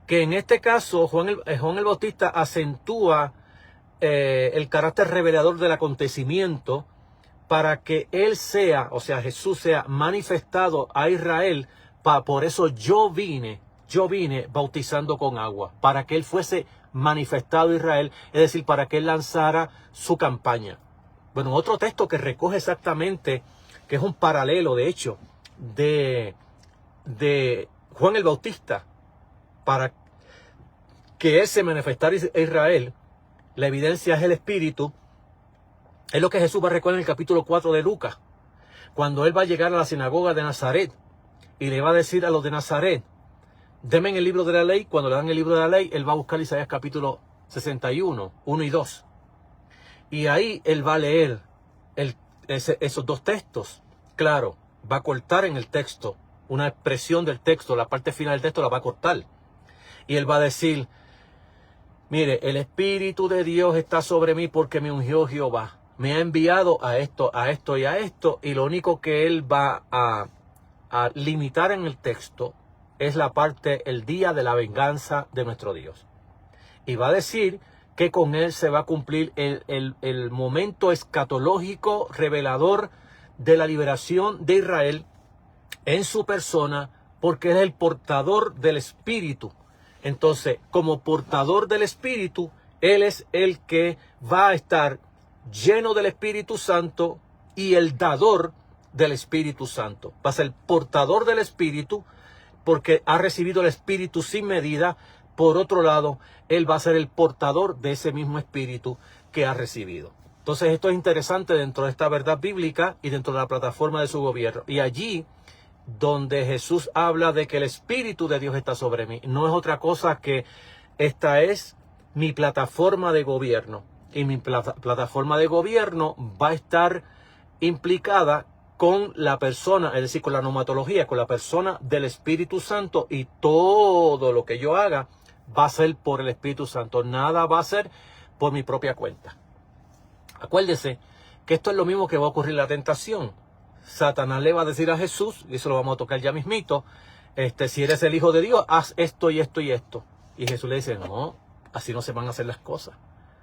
que en este caso Juan el Bautista acentúa el carácter revelador del acontecimiento para que él sea, o sea, Jesús sea manifestado a Israel. Por eso yo vine bautizando con agua, para que él fuese manifestado a Israel, es decir, para que él lanzara su campaña. Bueno, otro texto que recoge exactamente, que es un paralelo, de hecho, de Juan el Bautista, para que él se manifestara a Israel, la evidencia es el Espíritu, es lo que Jesús va a recordar en el capítulo 4 de Lucas, cuando él va a llegar a la sinagoga de Nazaret, y le va a decir a los de Nazaret, denme el libro de la ley. Cuando le dan el libro de la ley, él va a buscar Isaías capítulo 61, 1 y 2. Y ahí él va a leer esos dos textos. Claro, va a cortar en el texto una expresión del texto, la parte final del texto la va a cortar. Y él va a decir, mire, el Espíritu de Dios está sobre mí porque me ungió Jehová. Me ha enviado a esto y a esto. Y lo único que él va a limitar en el texto es la parte, el día de la venganza de nuestro Dios. Y va a decir que con él se va a cumplir el momento escatológico revelador de la liberación de Israel en su persona, porque es el portador del Espíritu. Entonces, como portador del Espíritu, él es el que va a estar lleno del Espíritu Santo y el dador del Espíritu Santo. Va a ser el portador del Espíritu porque ha recibido el Espíritu sin medida. Por otro lado, él va a ser el portador de ese mismo Espíritu que ha recibido. Entonces esto es interesante dentro de esta verdad bíblica y dentro de la plataforma de su gobierno. Y allí donde Jesús habla de que el Espíritu de Dios está sobre mí, no es otra cosa que esta es mi plataforma de gobierno. Y mi plataforma de gobierno va a estar implicada con la persona, es decir, con la nomatología, con la persona del Espíritu Santo, y todo lo que yo haga va a ser por el Espíritu Santo. Nada va a ser por mi propia cuenta. Acuérdese que esto es lo mismo que va a ocurrir en la tentación. Satanás le va a decir a Jesús, y eso lo vamos a tocar ya mismito, si eres el Hijo de Dios, haz esto y esto y esto. Y Jesús le dice, no, así no se van a hacer las cosas.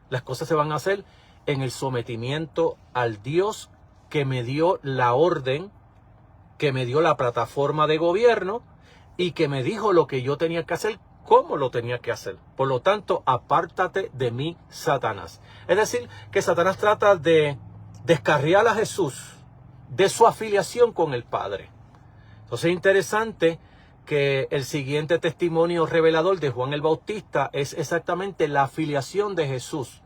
Las cosas se van a hacer en el sometimiento al Dios que me dio la orden, que me dio la plataforma de gobierno y que me dijo lo que yo tenía que hacer, cómo lo tenía que hacer. Por lo tanto, apártate de mí, Satanás. Es decir, que Satanás trata de descarriar a Jesús de su afiliación con el Padre. Entonces es interesante que el siguiente testimonio revelador de Juan el Bautista es exactamente la afiliación de Jesús.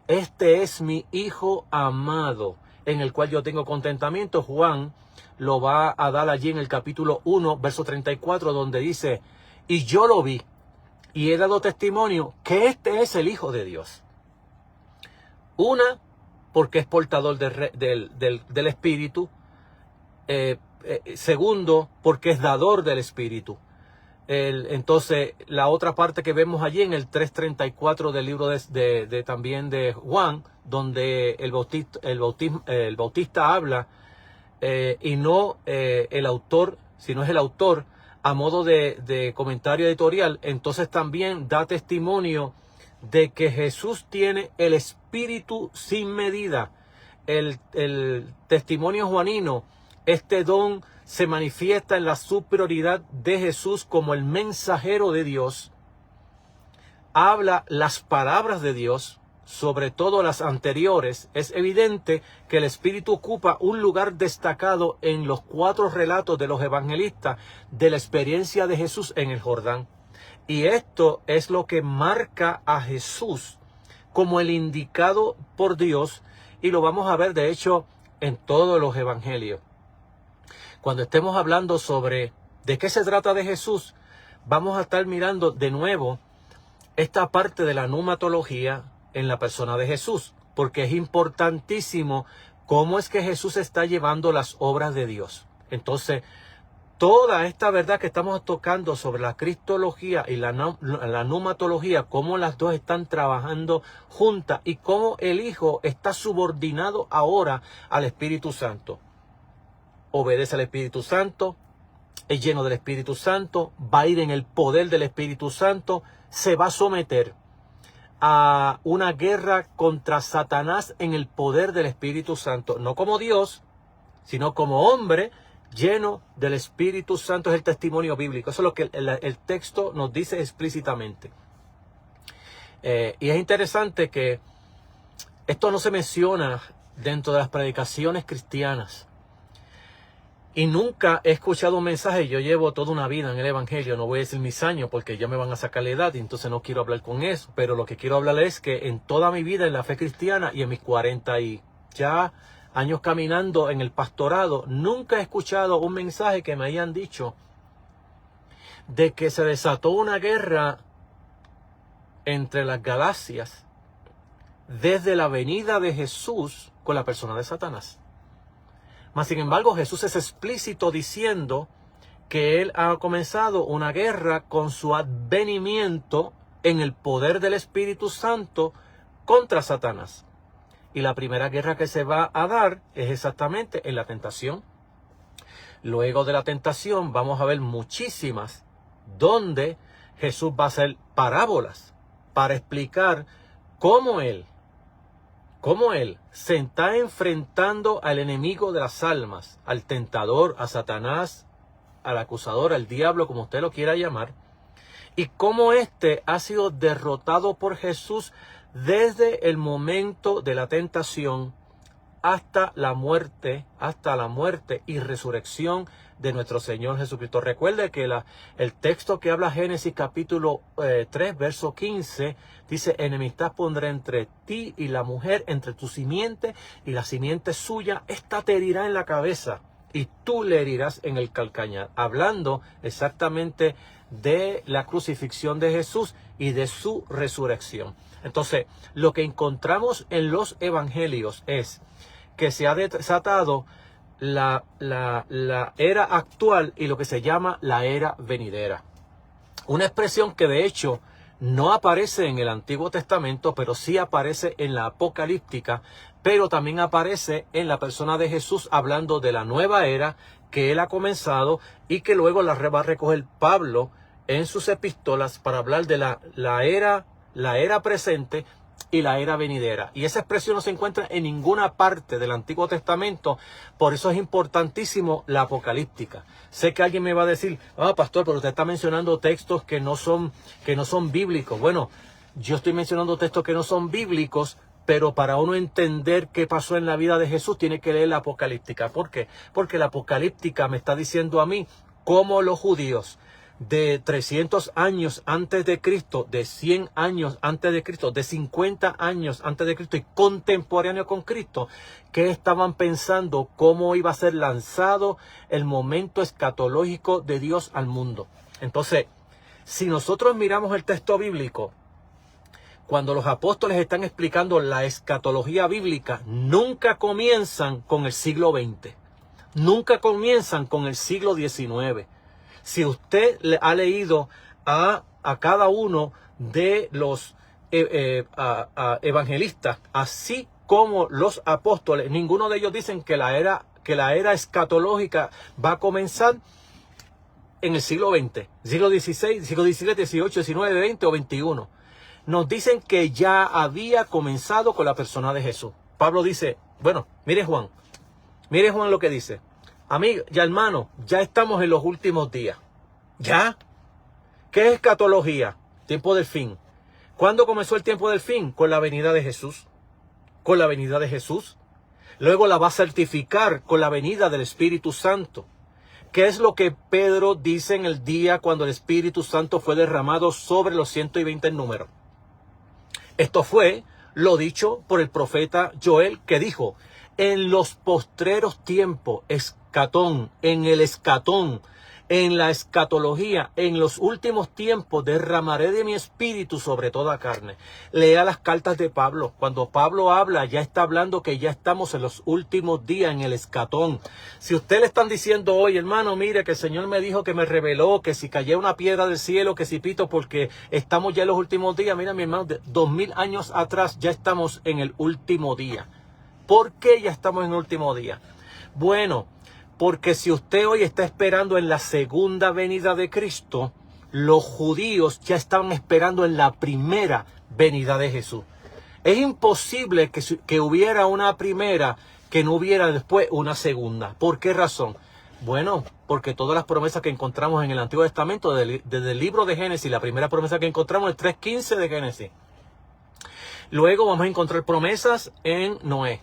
Este es mi Hijo amado, en el cual yo tengo contentamiento. Juan lo va a dar allí en el capítulo 1, verso 34, donde dice, y yo lo vi, y he dado testimonio que este es el Hijo de Dios. Una, porque es portador del Espíritu. Segundo, porque es dador del Espíritu. Entonces, la otra parte que vemos allí en el 3:34 del libro también de Juan, donde el Bautista habla, y no el autor, sino es el autor, a modo de comentario editorial, entonces también da testimonio de que Jesús tiene el Espíritu sin medida. El testimonio juanino, este don se manifiesta en la superioridad de Jesús como el mensajero de Dios. Habla las palabras de Dios, sobre todo las anteriores. Es evidente que el Espíritu ocupa un lugar destacado en los 4 relatos de los evangelistas de la experiencia de Jesús en el Jordán. Y esto es lo que marca a Jesús como el indicado por Dios, y lo vamos a ver de hecho en todos los evangelios. Cuando estemos hablando sobre de qué se trata de Jesús, vamos a estar mirando de nuevo esta parte de la numatología en la persona de Jesús, porque es importantísimo cómo es que Jesús está llevando las obras de Dios. Entonces, toda esta verdad que estamos tocando sobre la cristología y la numatología, cómo las dos están trabajando juntas y cómo el Hijo está subordinado ahora al Espíritu Santo. Obedece al Espíritu Santo, es lleno del Espíritu Santo, va a ir en el poder del Espíritu Santo, se va a someter a una guerra contra Satanás en el poder del Espíritu Santo, no como Dios, sino como hombre lleno del Espíritu Santo. Es el testimonio bíblico, eso es lo que el texto nos dice explícitamente. Y es interesante que esto no se menciona dentro de las predicaciones cristianas. Y nunca he escuchado un mensaje, yo llevo toda una vida en el Evangelio, no voy a decir mis años porque ya me van a sacar la edad y entonces no quiero hablar con eso, pero lo que quiero hablar es que en toda mi vida en la fe cristiana y en mis 40 y ya años caminando en el pastorado, nunca he escuchado un mensaje que me hayan dicho de que se desató una guerra entre las galaxias desde la venida de Jesús con la persona de Satanás. Mas, sin embargo, Jesús es explícito diciendo que Él ha comenzado una guerra con su advenimiento en el poder del Espíritu Santo contra Satanás. Y la primera guerra que se va a dar es exactamente en la tentación. Luego de la tentación vamos a ver muchísimas donde Jesús va a hacer parábolas para explicar cómo Él se está enfrentando al enemigo de las almas, al tentador, a Satanás, al acusador, al diablo, como usted lo quiera llamar, y cómo éste ha sido derrotado por Jesús desde el momento de la tentación hasta la muerte y resurrección de nuestro Señor Jesucristo. Recuerde que el texto que habla Génesis capítulo 3, verso 15, dice, enemistad pondré entre ti y la mujer, entre tu simiente y la simiente suya, esta te herirá en la cabeza y tú le herirás en el calcañar. Hablando exactamente de la crucifixión de Jesús y de su resurrección. Entonces, lo que encontramos en los evangelios es que se ha desatado la era actual y lo que se llama la era venidera. Una expresión que de hecho no aparece en el Antiguo Testamento, pero sí aparece en la Apocalíptica, pero también aparece en la persona de Jesús hablando de la nueva era que él ha comenzado y que luego la va a recoger Pablo en sus epístolas para hablar de la era presente y la era venidera. Y esa expresión no se encuentra en ninguna parte del Antiguo Testamento, por eso es importantísimo la apocalíptica. Sé que alguien me va a decir, pastor, pero usted está mencionando textos que no son bíblicos. Bueno, yo estoy mencionando textos que no son bíblicos, pero para uno entender qué pasó en la vida de Jesús tiene que leer la apocalíptica. ¿Por qué? Porque la apocalíptica me está diciendo a mí cómo los judíos de 300 años antes de Cristo, de 100 años antes de Cristo, de 50 años antes de Cristo y contemporáneo con Cristo, que estaban pensando cómo iba a ser lanzado el momento escatológico de Dios al mundo. Entonces, si nosotros miramos el texto bíblico, cuando los apóstoles están explicando la escatología bíblica, nunca comienzan con el siglo XX, nunca comienzan con el siglo XIX. Si usted le ha leído a cada uno de los evangelistas, así como los apóstoles, ninguno de ellos dicen que la era escatológica va a comenzar en el siglo XX, siglo XVI, siglo XVII, XVIII, XIX, XX o XXI. Nos dicen que ya había comenzado con la persona de Jesús. Pablo dice, bueno, mire Juan lo que dice. Amigo, ya hermano, ya estamos en los últimos días. ¿Ya? ¿Qué es escatología? Tiempo del fin. ¿Cuándo comenzó el tiempo del fin? Con la venida de Jesús. Con la venida de Jesús. Luego la va a certificar con la venida del Espíritu Santo. ¿Qué es lo que Pedro dice en el día cuando el Espíritu Santo fue derramado sobre los 120 en número? Esto fue lo dicho por el profeta Joel, que dijo, en los postreros tiempos, escatón, en el escatón, en la escatología, en los últimos tiempos derramaré de mi espíritu sobre toda carne. Lea las cartas de Pablo. Cuando Pablo habla, ya está hablando que ya estamos en los últimos días, en el escatón. Si usted le están diciendo hoy, hermano, mire que el Señor me dijo que me reveló, que si cayera una piedra del cielo, que si pito, porque estamos ya en los últimos días. Mira, mi hermano, de 2000 años atrás ya estamos en el último día. ¿Por qué ya estamos en el último día? Bueno, porque si usted hoy está esperando en la segunda venida de Cristo, los judíos ya estaban esperando en la primera venida de Jesús. Es imposible que hubiera una primera, que no hubiera después una segunda. ¿Por qué razón? Bueno, porque todas las promesas que encontramos en el Antiguo Testamento, desde el libro de Génesis, la primera promesa que encontramos es 3:15 de Génesis. Luego vamos a encontrar promesas en Noé.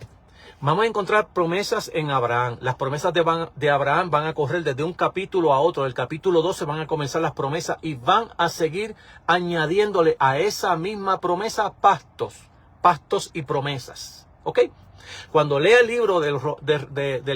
Vamos a encontrar promesas en Abraham. Las promesas de Abraham van a correr desde un capítulo a otro. Del capítulo 12 van a comenzar las promesas y van a seguir añadiéndole a esa misma promesa pastos y promesas. ¿Ok? Cuando lea el libro del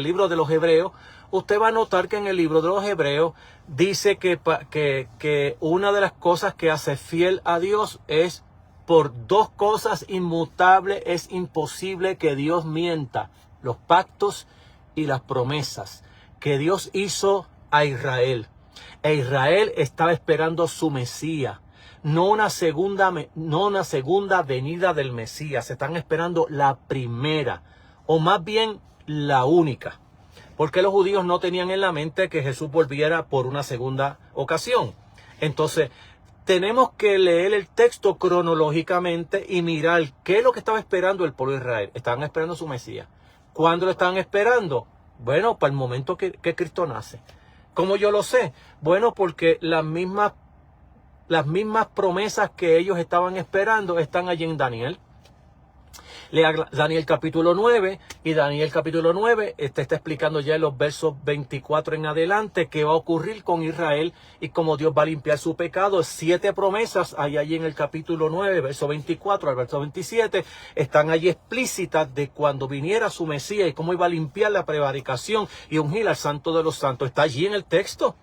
libro de los Hebreos, usted va a notar que en el libro de los Hebreos dice que una de las cosas que hace fiel a Dios es por dos cosas inmutables, es imposible que Dios mienta: los pactos y las promesas que Dios hizo a Israel. E Israel estaba esperando su Mesías, no una segunda venida del Mesías. Se están esperando la primera, o más bien la única. Porque los judíos no tenían en la mente que Jesús volviera por una segunda ocasión. Entonces, tenemos que leer el texto cronológicamente y mirar qué es lo que estaba esperando el pueblo de Israel. Estaban esperando su Mesías. ¿Cuándo lo estaban esperando? Bueno, para el momento que Cristo nace. ¿Cómo yo lo sé? Bueno, porque las mismas promesas que ellos estaban esperando están allí en Daniel. Lea Daniel capítulo 9 y Daniel capítulo 9 está explicando ya en los versos 24 en adelante qué va a ocurrir con Israel y cómo Dios va a limpiar su pecado. 7 promesas hay allí en el capítulo 9, verso 24 al verso 27, están allí explícitas de cuando viniera su Mesías y cómo iba a limpiar la prevaricación y ungir al Santo de los Santos. Está allí en el texto.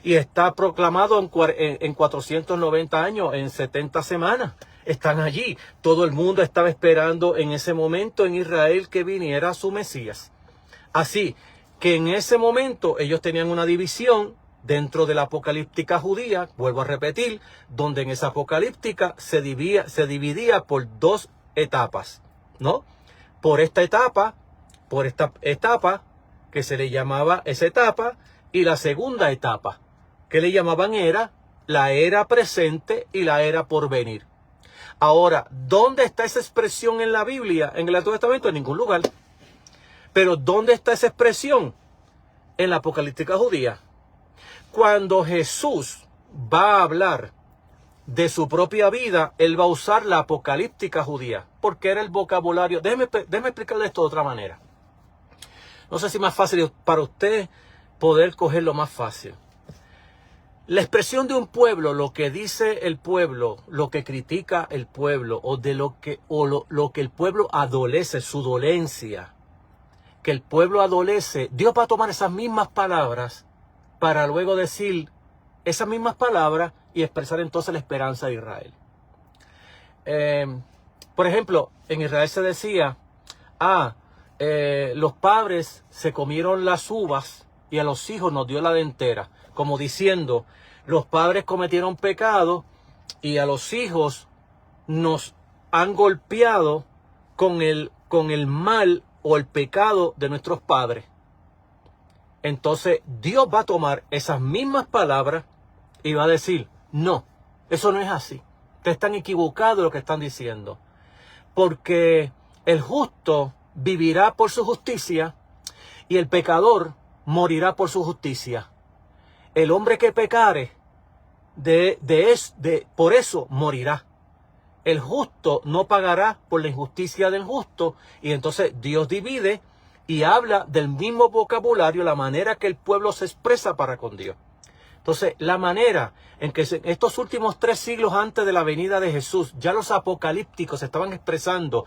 Y está proclamado en 490 años, en 70 semanas. Están allí. Todo el mundo estaba esperando en ese momento en Israel que viniera su Mesías. Así que en ese momento ellos tenían una división dentro de la apocalíptica judía, vuelvo a repetir, donde en esa apocalíptica se dividía por dos etapas, ¿no? por esta etapa que se le llamaba esa etapa, y la segunda etapa que le llamaban era la era presente y la era por venir. Ahora, ¿dónde está esa expresión en la Biblia? En el Antiguo Testamento, en ningún lugar. Pero ¿dónde está esa expresión? En la apocalíptica judía. Cuando Jesús va a hablar de su propia vida, él va a usar la apocalíptica judía, porque era el vocabulario. Déjeme explicarle esto de otra manera. No sé si es más fácil para usted poder cogerlo más fácil. La expresión de un pueblo, lo que dice el pueblo, lo que critica el pueblo, o de lo que el pueblo adolece, su dolencia, que el pueblo adolece, Dios va a tomar esas mismas palabras para luego decir esas mismas palabras y expresar entonces la esperanza de Israel. Por ejemplo, en Israel se decía, los padres se comieron las uvas y a los hijos nos dio la dentera, como diciendo, los padres cometieron pecado y a los hijos nos han golpeado con el mal o el pecado de nuestros padres. Entonces Dios va a tomar esas mismas palabras y va a decir, no, eso no es así. Ustedes están equivocados en lo que están diciendo. Porque el justo vivirá por su justicia y el pecador morirá por su justicia. El hombre que pecare, por eso morirá. El justo no pagará por la injusticia del justo. Y entonces Dios divide y habla del mismo vocabulario, la manera que el pueblo se expresa para con Dios. Entonces, la manera en que en estos últimos 3 siglos antes de la venida de Jesús, ya los apocalípticos estaban expresando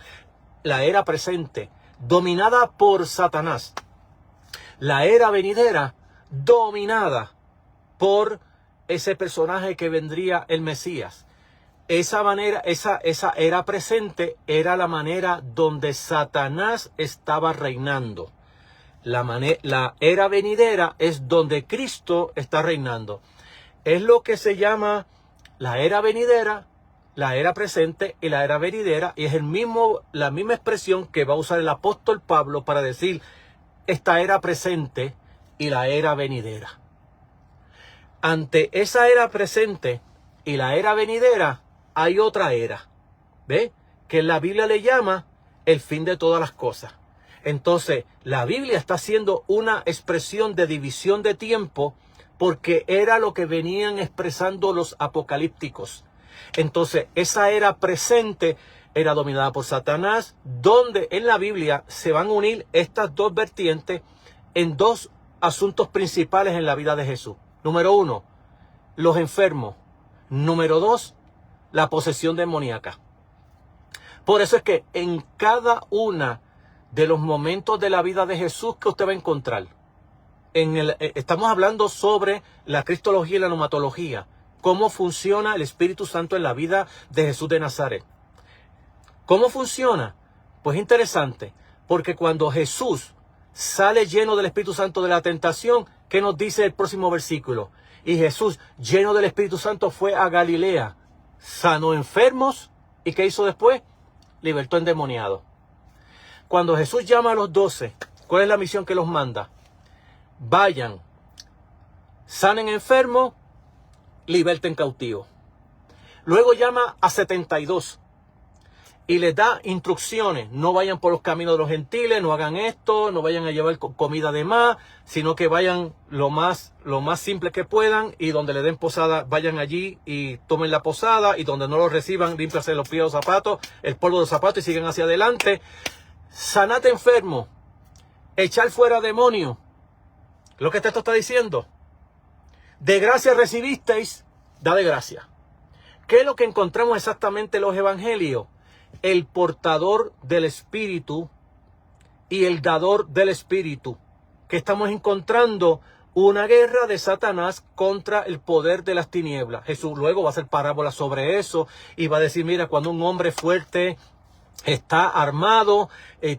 la era presente, dominada por Satanás. La era venidera, dominada por ese personaje que vendría, el Mesías. Esa manera, esa era presente era la manera donde Satanás estaba reinando. La era venidera es donde Cristo está reinando. Es lo que se llama la era venidera, la era presente y la era venidera. Y es la misma expresión que va a usar el apóstol Pablo para decir esta era presente y la era venidera. Ante esa era presente y la era venidera hay otra era, ¿ve? Que la Biblia le llama el fin de todas las cosas. Entonces, la Biblia está haciendo una expresión de división de tiempo porque era lo que venían expresando los apocalípticos. Entonces, esa era presente era dominada por Satanás, donde en la Biblia se van a unir estas dos vertientes en 2 asuntos principales en la vida de Jesús. Número 1, los enfermos. Número 2, la posesión demoníaca. Por eso es que en cada una de los momentos de la vida de Jesús que usted va a encontrar, estamos hablando sobre la cristología y la neumatología, cómo funciona el Espíritu Santo en la vida de Jesús de Nazaret. ¿Cómo funciona? Pues interesante, porque cuando Jesús sale lleno del Espíritu Santo de la tentación, ¿qué nos dice el próximo versículo? Y Jesús, lleno del Espíritu Santo, fue a Galilea, sanó enfermos, ¿y qué hizo después? Libertó endemoniados. Cuando Jesús llama a los 12, ¿cuál es la misión que los manda? Vayan, sanen enfermos, liberten cautivos. Luego llama a 72 y les da instrucciones. No vayan por los caminos de los gentiles, no hagan esto, no vayan a llevar comida de más, sino que vayan lo más simple que puedan, y donde le den posada, vayan allí y tomen la posada, y donde no lo reciban, límpiase los pies de los zapatos, el polvo de los zapatos, y sigan hacia adelante. Sanad enfermo, echar fuera demonios. Lo que esto está diciendo. De gracia recibisteis, da de gracia. ¿Qué es lo que encontramos exactamente en los evangelios? El portador del Espíritu y el dador del Espíritu. Que estamos encontrando una guerra de Satanás contra el poder de las tinieblas. Jesús luego va a hacer parábolas sobre eso y va a decir, mira, cuando un hombre fuerte está armado,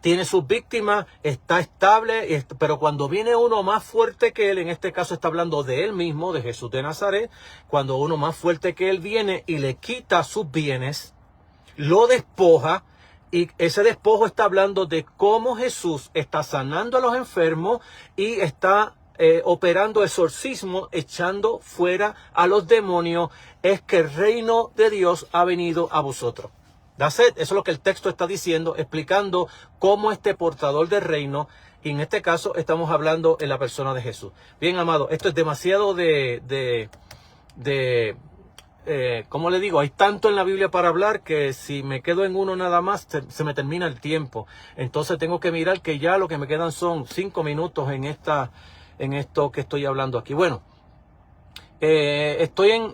tiene sus víctimas, está estable, pero cuando viene uno más fuerte que él, en este caso está hablando de él mismo, de Jesús de Nazaret, cuando uno más fuerte que él viene y le quita sus bienes, lo despoja, Y ese despojo está hablando de cómo Jesús está sanando a los enfermos y está operando exorcismo, echando fuera a los demonios. Es que el reino de Dios ha venido a vosotros. That's it. Eso es lo que el texto está diciendo, explicando cómo este portador del reino, y en este caso estamos hablando en la persona de Jesús. Bien, amado, esto es demasiado ¿cómo le digo? Hay tanto en la Biblia para hablar que si me quedo en uno nada más, se me termina el tiempo. Entonces tengo que mirar que ya lo que me quedan son 5 minutos en esto que estoy hablando aquí. Bueno, estoy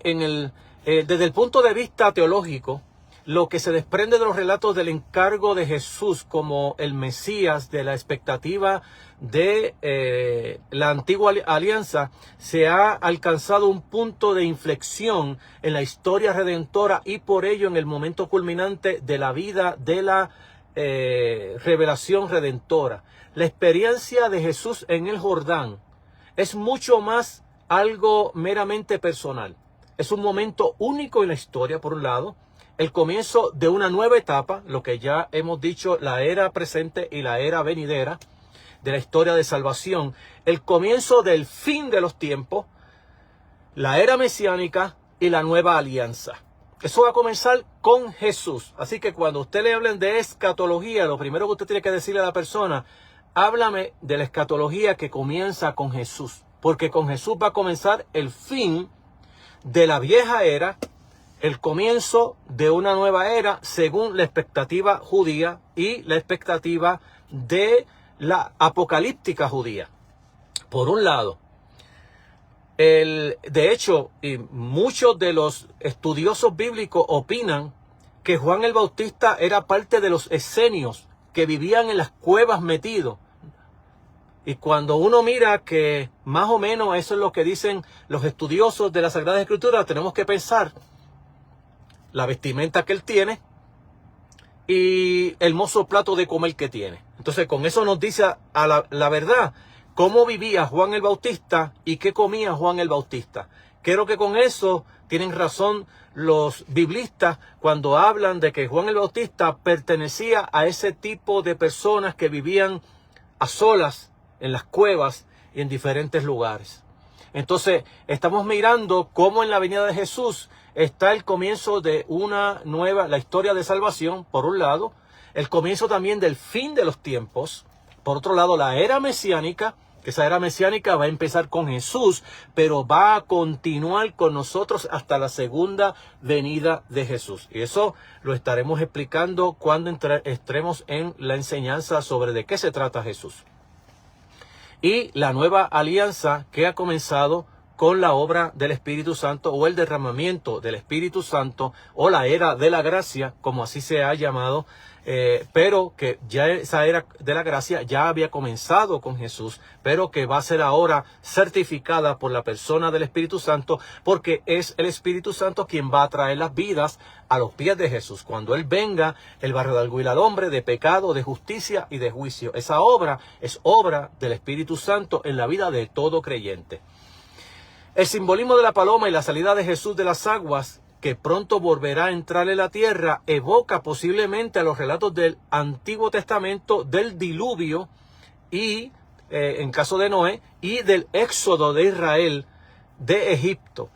desde el punto de vista teológico, lo que se desprende de los relatos del encargo de Jesús como el Mesías, de la expectativa de la antigua alianza, se ha alcanzado un punto de inflexión en la historia redentora y por ello en el momento culminante de la vida de la revelación redentora. La experiencia de Jesús en el Jordán es mucho más algo meramente personal. Es un momento único en la historia, por un lado, el comienzo de una nueva etapa, lo que ya hemos dicho, la era presente y la era venidera de la historia de salvación, el comienzo del fin de los tiempos, la era mesiánica y la nueva alianza. Eso va a comenzar con Jesús. Así que cuando usted le hablen de escatología, lo primero que usted tiene que decirle a la persona, háblame de la escatología que comienza con Jesús, porque con Jesús va a comenzar el fin de la vieja era, el comienzo de una nueva era según la expectativa judía y la expectativa de la apocalíptica judía. Por un lado, de hecho, y muchos de los estudiosos bíblicos opinan que Juan el Bautista era parte de los esenios que vivían en las cuevas metidos. Y cuando uno mira que más o menos eso es lo que dicen los estudiosos de la Sagrada Escritura, tenemos que pensar la vestimenta que él tiene y el hermoso plato de comer que tiene. Entonces con eso nos dice la verdad cómo vivía Juan el Bautista y qué comía Juan el Bautista. Creo que con eso tienen razón los biblistas cuando hablan de que Juan el Bautista pertenecía a ese tipo de personas que vivían a solas en las cuevas y en diferentes lugares. Entonces estamos mirando cómo en la venida de Jesús está el comienzo de una nueva, la historia de salvación, por un lado, el comienzo también del fin de los tiempos, por otro lado, la era mesiánica, que esa era mesiánica va a empezar con Jesús, pero va a continuar con nosotros hasta la segunda venida de Jesús. Y eso lo estaremos explicando cuando entremos en la enseñanza sobre de qué se trata Jesús. Y la nueva alianza que ha comenzado con la obra del Espíritu Santo o el derramamiento del Espíritu Santo o la era de la gracia, como así se ha llamado, pero que ya esa era de la gracia ya había comenzado con Jesús, pero que va a ser ahora certificada por la persona del Espíritu Santo, porque es el Espíritu Santo quien va a traer las vidas a los pies de Jesús. Cuando Él venga, Él va a redarguir al hombre de pecado, de justicia y de juicio. Esa obra es obra del Espíritu Santo en la vida de todo creyente. El simbolismo de la paloma y la salida de Jesús de las aguas, que pronto volverá a entrar en la tierra, evoca posiblemente a los relatos del Antiguo Testamento del diluvio y, en caso de Noé, y del éxodo de Israel de Egipto.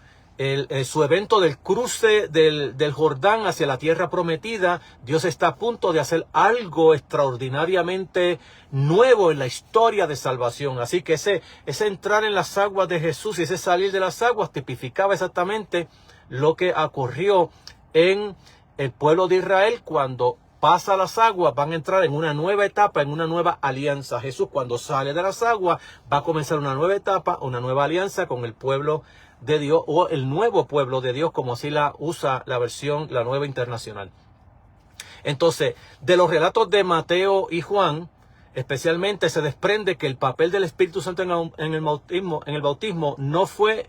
Su evento del cruce del Jordán hacia la tierra prometida. Dios está a punto de hacer algo extraordinariamente nuevo en la historia de salvación. Así que ese entrar en las aguas de Jesús y ese salir de las aguas tipificaba exactamente lo que ocurrió en el pueblo de Israel cuando pasa las aguas. Van a entrar en una nueva etapa, en una nueva alianza. Jesús, cuando sale de las aguas, va a comenzar una nueva etapa, una nueva alianza con el pueblo de Dios, o el nuevo pueblo de Dios, como así la usa la versión, la nueva internacional. Entonces, de los relatos de Mateo y Juan, especialmente se desprende que el papel del Espíritu Santo en el bautismo no fue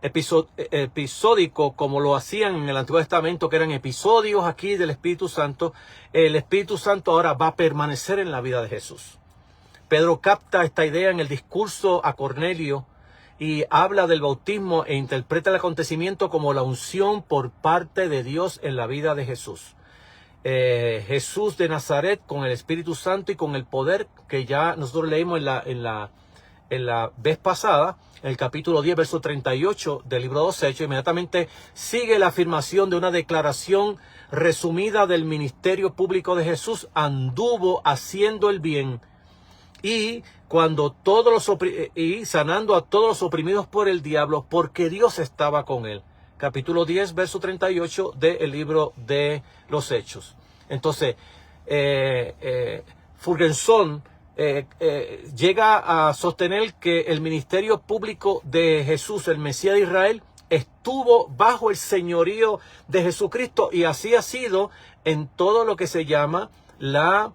episódico como lo hacían en el Antiguo Testamento, que eran episodios aquí del Espíritu Santo. El Espíritu Santo ahora va a permanecer en la vida de Jesús. Pedro capta esta idea en el discurso a Cornelio y habla del bautismo e interpreta el acontecimiento como la unción por parte de Dios en la vida de Jesús. Jesús de Nazaret con el Espíritu Santo y con el poder que ya nosotros leímos en la vez pasada, en el capítulo 10, verso 38 del libro de los Hechos. Inmediatamente sigue la afirmación de una declaración resumida del ministerio público de Jesús: anduvo haciendo el bien y sanando a todos los oprimidos por el diablo, porque Dios estaba con él. Capítulo 10, verso 38 del libro de los Hechos. Entonces, Furgenson llega a sostener que el ministerio público de Jesús, el Mesías de Israel, estuvo bajo el señorío de Jesucristo, y así ha sido en todo lo que se llama la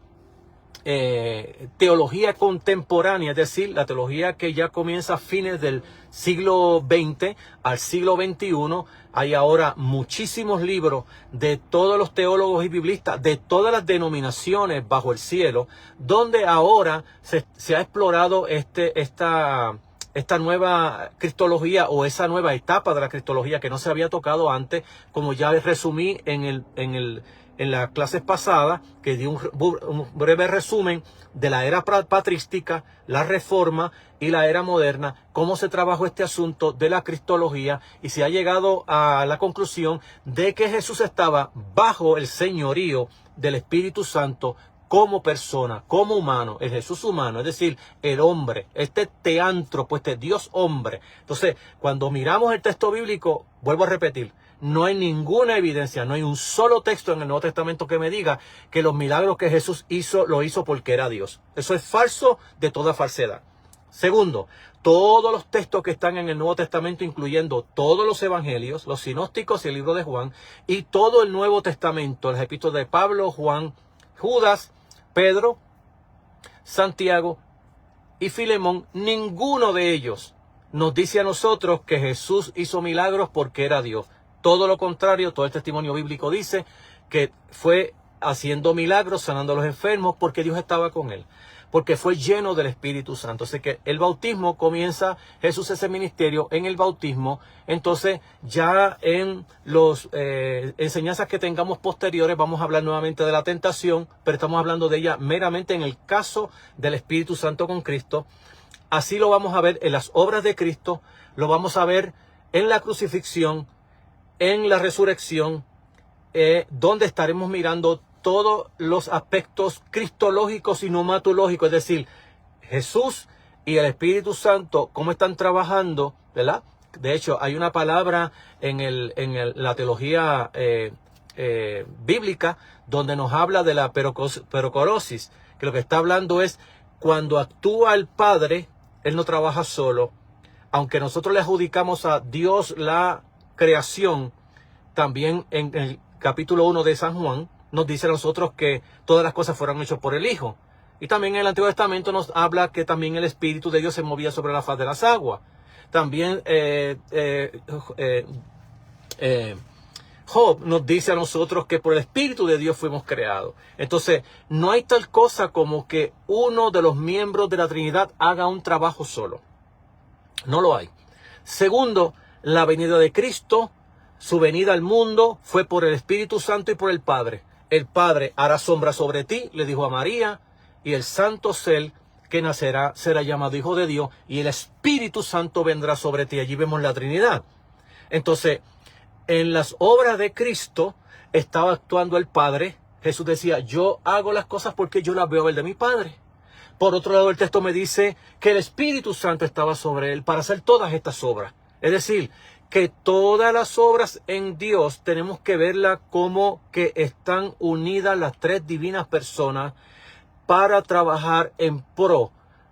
teología contemporánea, es decir, la teología que ya comienza a fines del siglo XX al siglo XXI. Hay ahora muchísimos libros de todos los teólogos y biblistas de todas las denominaciones bajo el cielo, donde ahora se ha explorado esta nueva cristología, o esa nueva etapa de la cristología que no se había tocado antes, como ya les resumí en las clases pasadas, que di un breve resumen de la era patrística, la reforma y la era moderna, cómo se trabajó este asunto de la cristología, y se ha llegado a la conclusión de que Jesús estaba bajo el señorío del Espíritu Santo como persona, como humano, el Jesús humano, es decir, el hombre, este teántropo, este Dios hombre. Entonces, cuando miramos el texto bíblico, vuelvo a repetir, no hay ninguna evidencia, no hay un solo texto en el Nuevo Testamento que me diga que los milagros que Jesús hizo, lo hizo porque era Dios. Eso es falso de toda falsedad. Segundo, todos los textos que están en el Nuevo Testamento, incluyendo todos los evangelios, los sinópticos y el libro de Juan, y todo el Nuevo Testamento, las epístolas de Pablo, Juan, Judas, Pedro, Santiago y Filemón, ninguno de ellos nos dice a nosotros que Jesús hizo milagros porque era Dios. Todo lo contrario, todo el testimonio bíblico dice que fue haciendo milagros, sanando a los enfermos, porque Dios estaba con él, porque fue lleno del Espíritu Santo. Así que el bautismo comienza, Jesús ese ministerio en el bautismo. Entonces ya en las enseñanzas que tengamos posteriores vamos a hablar nuevamente de la tentación, pero estamos hablando de ella meramente en el caso del Espíritu Santo con Cristo. Así lo vamos a ver en las obras de Cristo, lo vamos a ver en la crucifixión, en la resurrección, donde estaremos mirando todos los aspectos cristológicos y neumatológicos, es decir, Jesús y el Espíritu Santo, cómo están trabajando, ¿verdad? De hecho, hay una palabra en la teología bíblica donde nos habla de la perocorosis, que lo que está hablando es cuando actúa el Padre, Él no trabaja solo. Aunque nosotros le adjudicamos a Dios la creación, también en el capítulo 1 de San Juan nos dice a nosotros que todas las cosas fueron hechas por el Hijo. Y también en el Antiguo Testamento nos habla que también el Espíritu de Dios se movía sobre la faz de las aguas. También Job nos dice a nosotros que por el Espíritu de Dios fuimos creados. Entonces, no hay tal cosa como que uno de los miembros de la Trinidad haga un trabajo solo. No lo hay. Segundo, la venida de Cristo, su venida al mundo, fue por el Espíritu Santo y por el Padre. El Padre hará sombra sobre ti, le dijo a María, y el santo ser que nacerá será llamado Hijo de Dios, y el Espíritu Santo vendrá sobre ti. Allí vemos la Trinidad. Entonces, en las obras de Cristo estaba actuando el Padre. Jesús decía, yo hago las cosas porque yo las veo ver de mi Padre. Por otro lado, el texto me dice que el Espíritu Santo estaba sobre él para hacer todas estas obras. Es decir, que todas las obras en Dios tenemos que verlas como que están unidas las tres divinas personas para trabajar en pro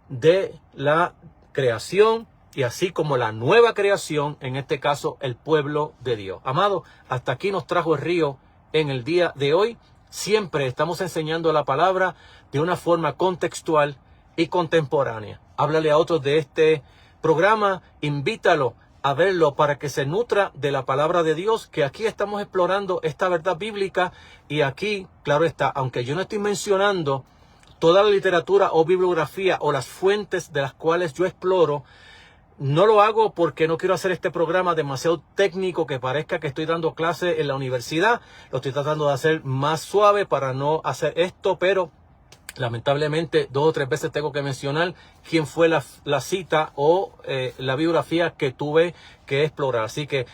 de la creación y así como la nueva creación, en este caso el pueblo de Dios. Amado, hasta aquí nos trajo el río en el día de hoy. Siempre estamos enseñando la palabra de una forma contextual y contemporánea. Háblale a otros de este programa, invítalo a verlo para que se nutra de la palabra de Dios, que aquí estamos explorando esta verdad bíblica. Y aquí, claro está, aunque yo no estoy mencionando toda la literatura o bibliografía o las fuentes de las cuales yo exploro, No lo hago porque no quiero hacer este programa demasiado técnico que parezca que estoy dando clase en la universidad. Lo estoy tratando de hacer más suave para no hacer esto, pero lamentablemente 2 o 3 veces tengo que mencionar quién fue la cita o la biografía que tuve que explorar. Así que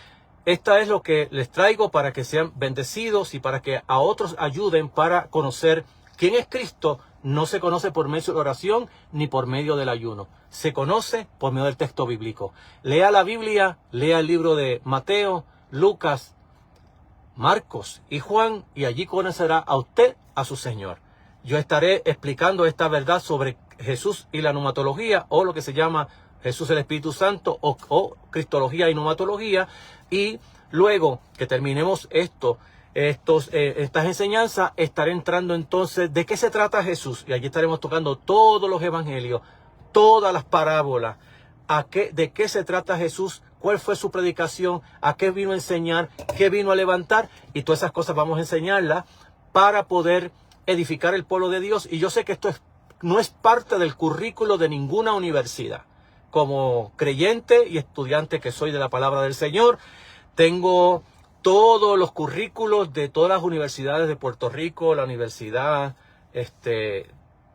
esta es lo que les traigo para que sean bendecidos y para que a otros ayuden para conocer quién es Cristo. No se conoce por medio de oración ni por medio del ayuno. Se conoce por medio del texto bíblico. Lea la Biblia, lea el libro de Mateo, Lucas, Marcos y Juan, y allí conocerá a usted a su Señor. Yo estaré explicando esta verdad sobre Jesús y la pneumatología, o lo que se llama Jesús el Espíritu Santo, o Cristología y pneumatología. Y luego que terminemos estas enseñanzas, estaré entrando entonces de qué se trata Jesús. Y allí estaremos tocando todos los evangelios, todas las parábolas, de qué se trata Jesús, cuál fue su predicación, a qué vino a enseñar, qué vino a levantar, y todas esas cosas vamos a enseñarlas para poder edificar el pueblo de Dios. Y yo sé que esto no es parte del currículo de ninguna universidad. Como creyente y estudiante que soy de la palabra del Señor, tengo todos los currículos de todas las universidades de Puerto Rico, la universidad,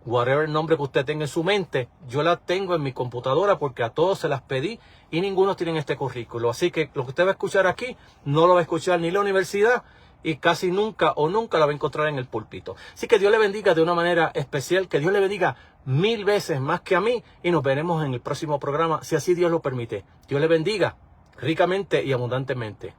whatever nombre que usted tenga en su mente, yo la tengo en mi computadora porque a todos se las pedí y ninguno tiene este currículo. Así que lo que usted va a escuchar aquí no lo va a escuchar ni la universidad y casi nunca la va a encontrar en el púlpito. Así que Dios le bendiga de una manera especial, que Dios le bendiga 1000 veces más que a mí, y nos veremos en el próximo programa, si así Dios lo permite. Dios le bendiga ricamente y abundantemente.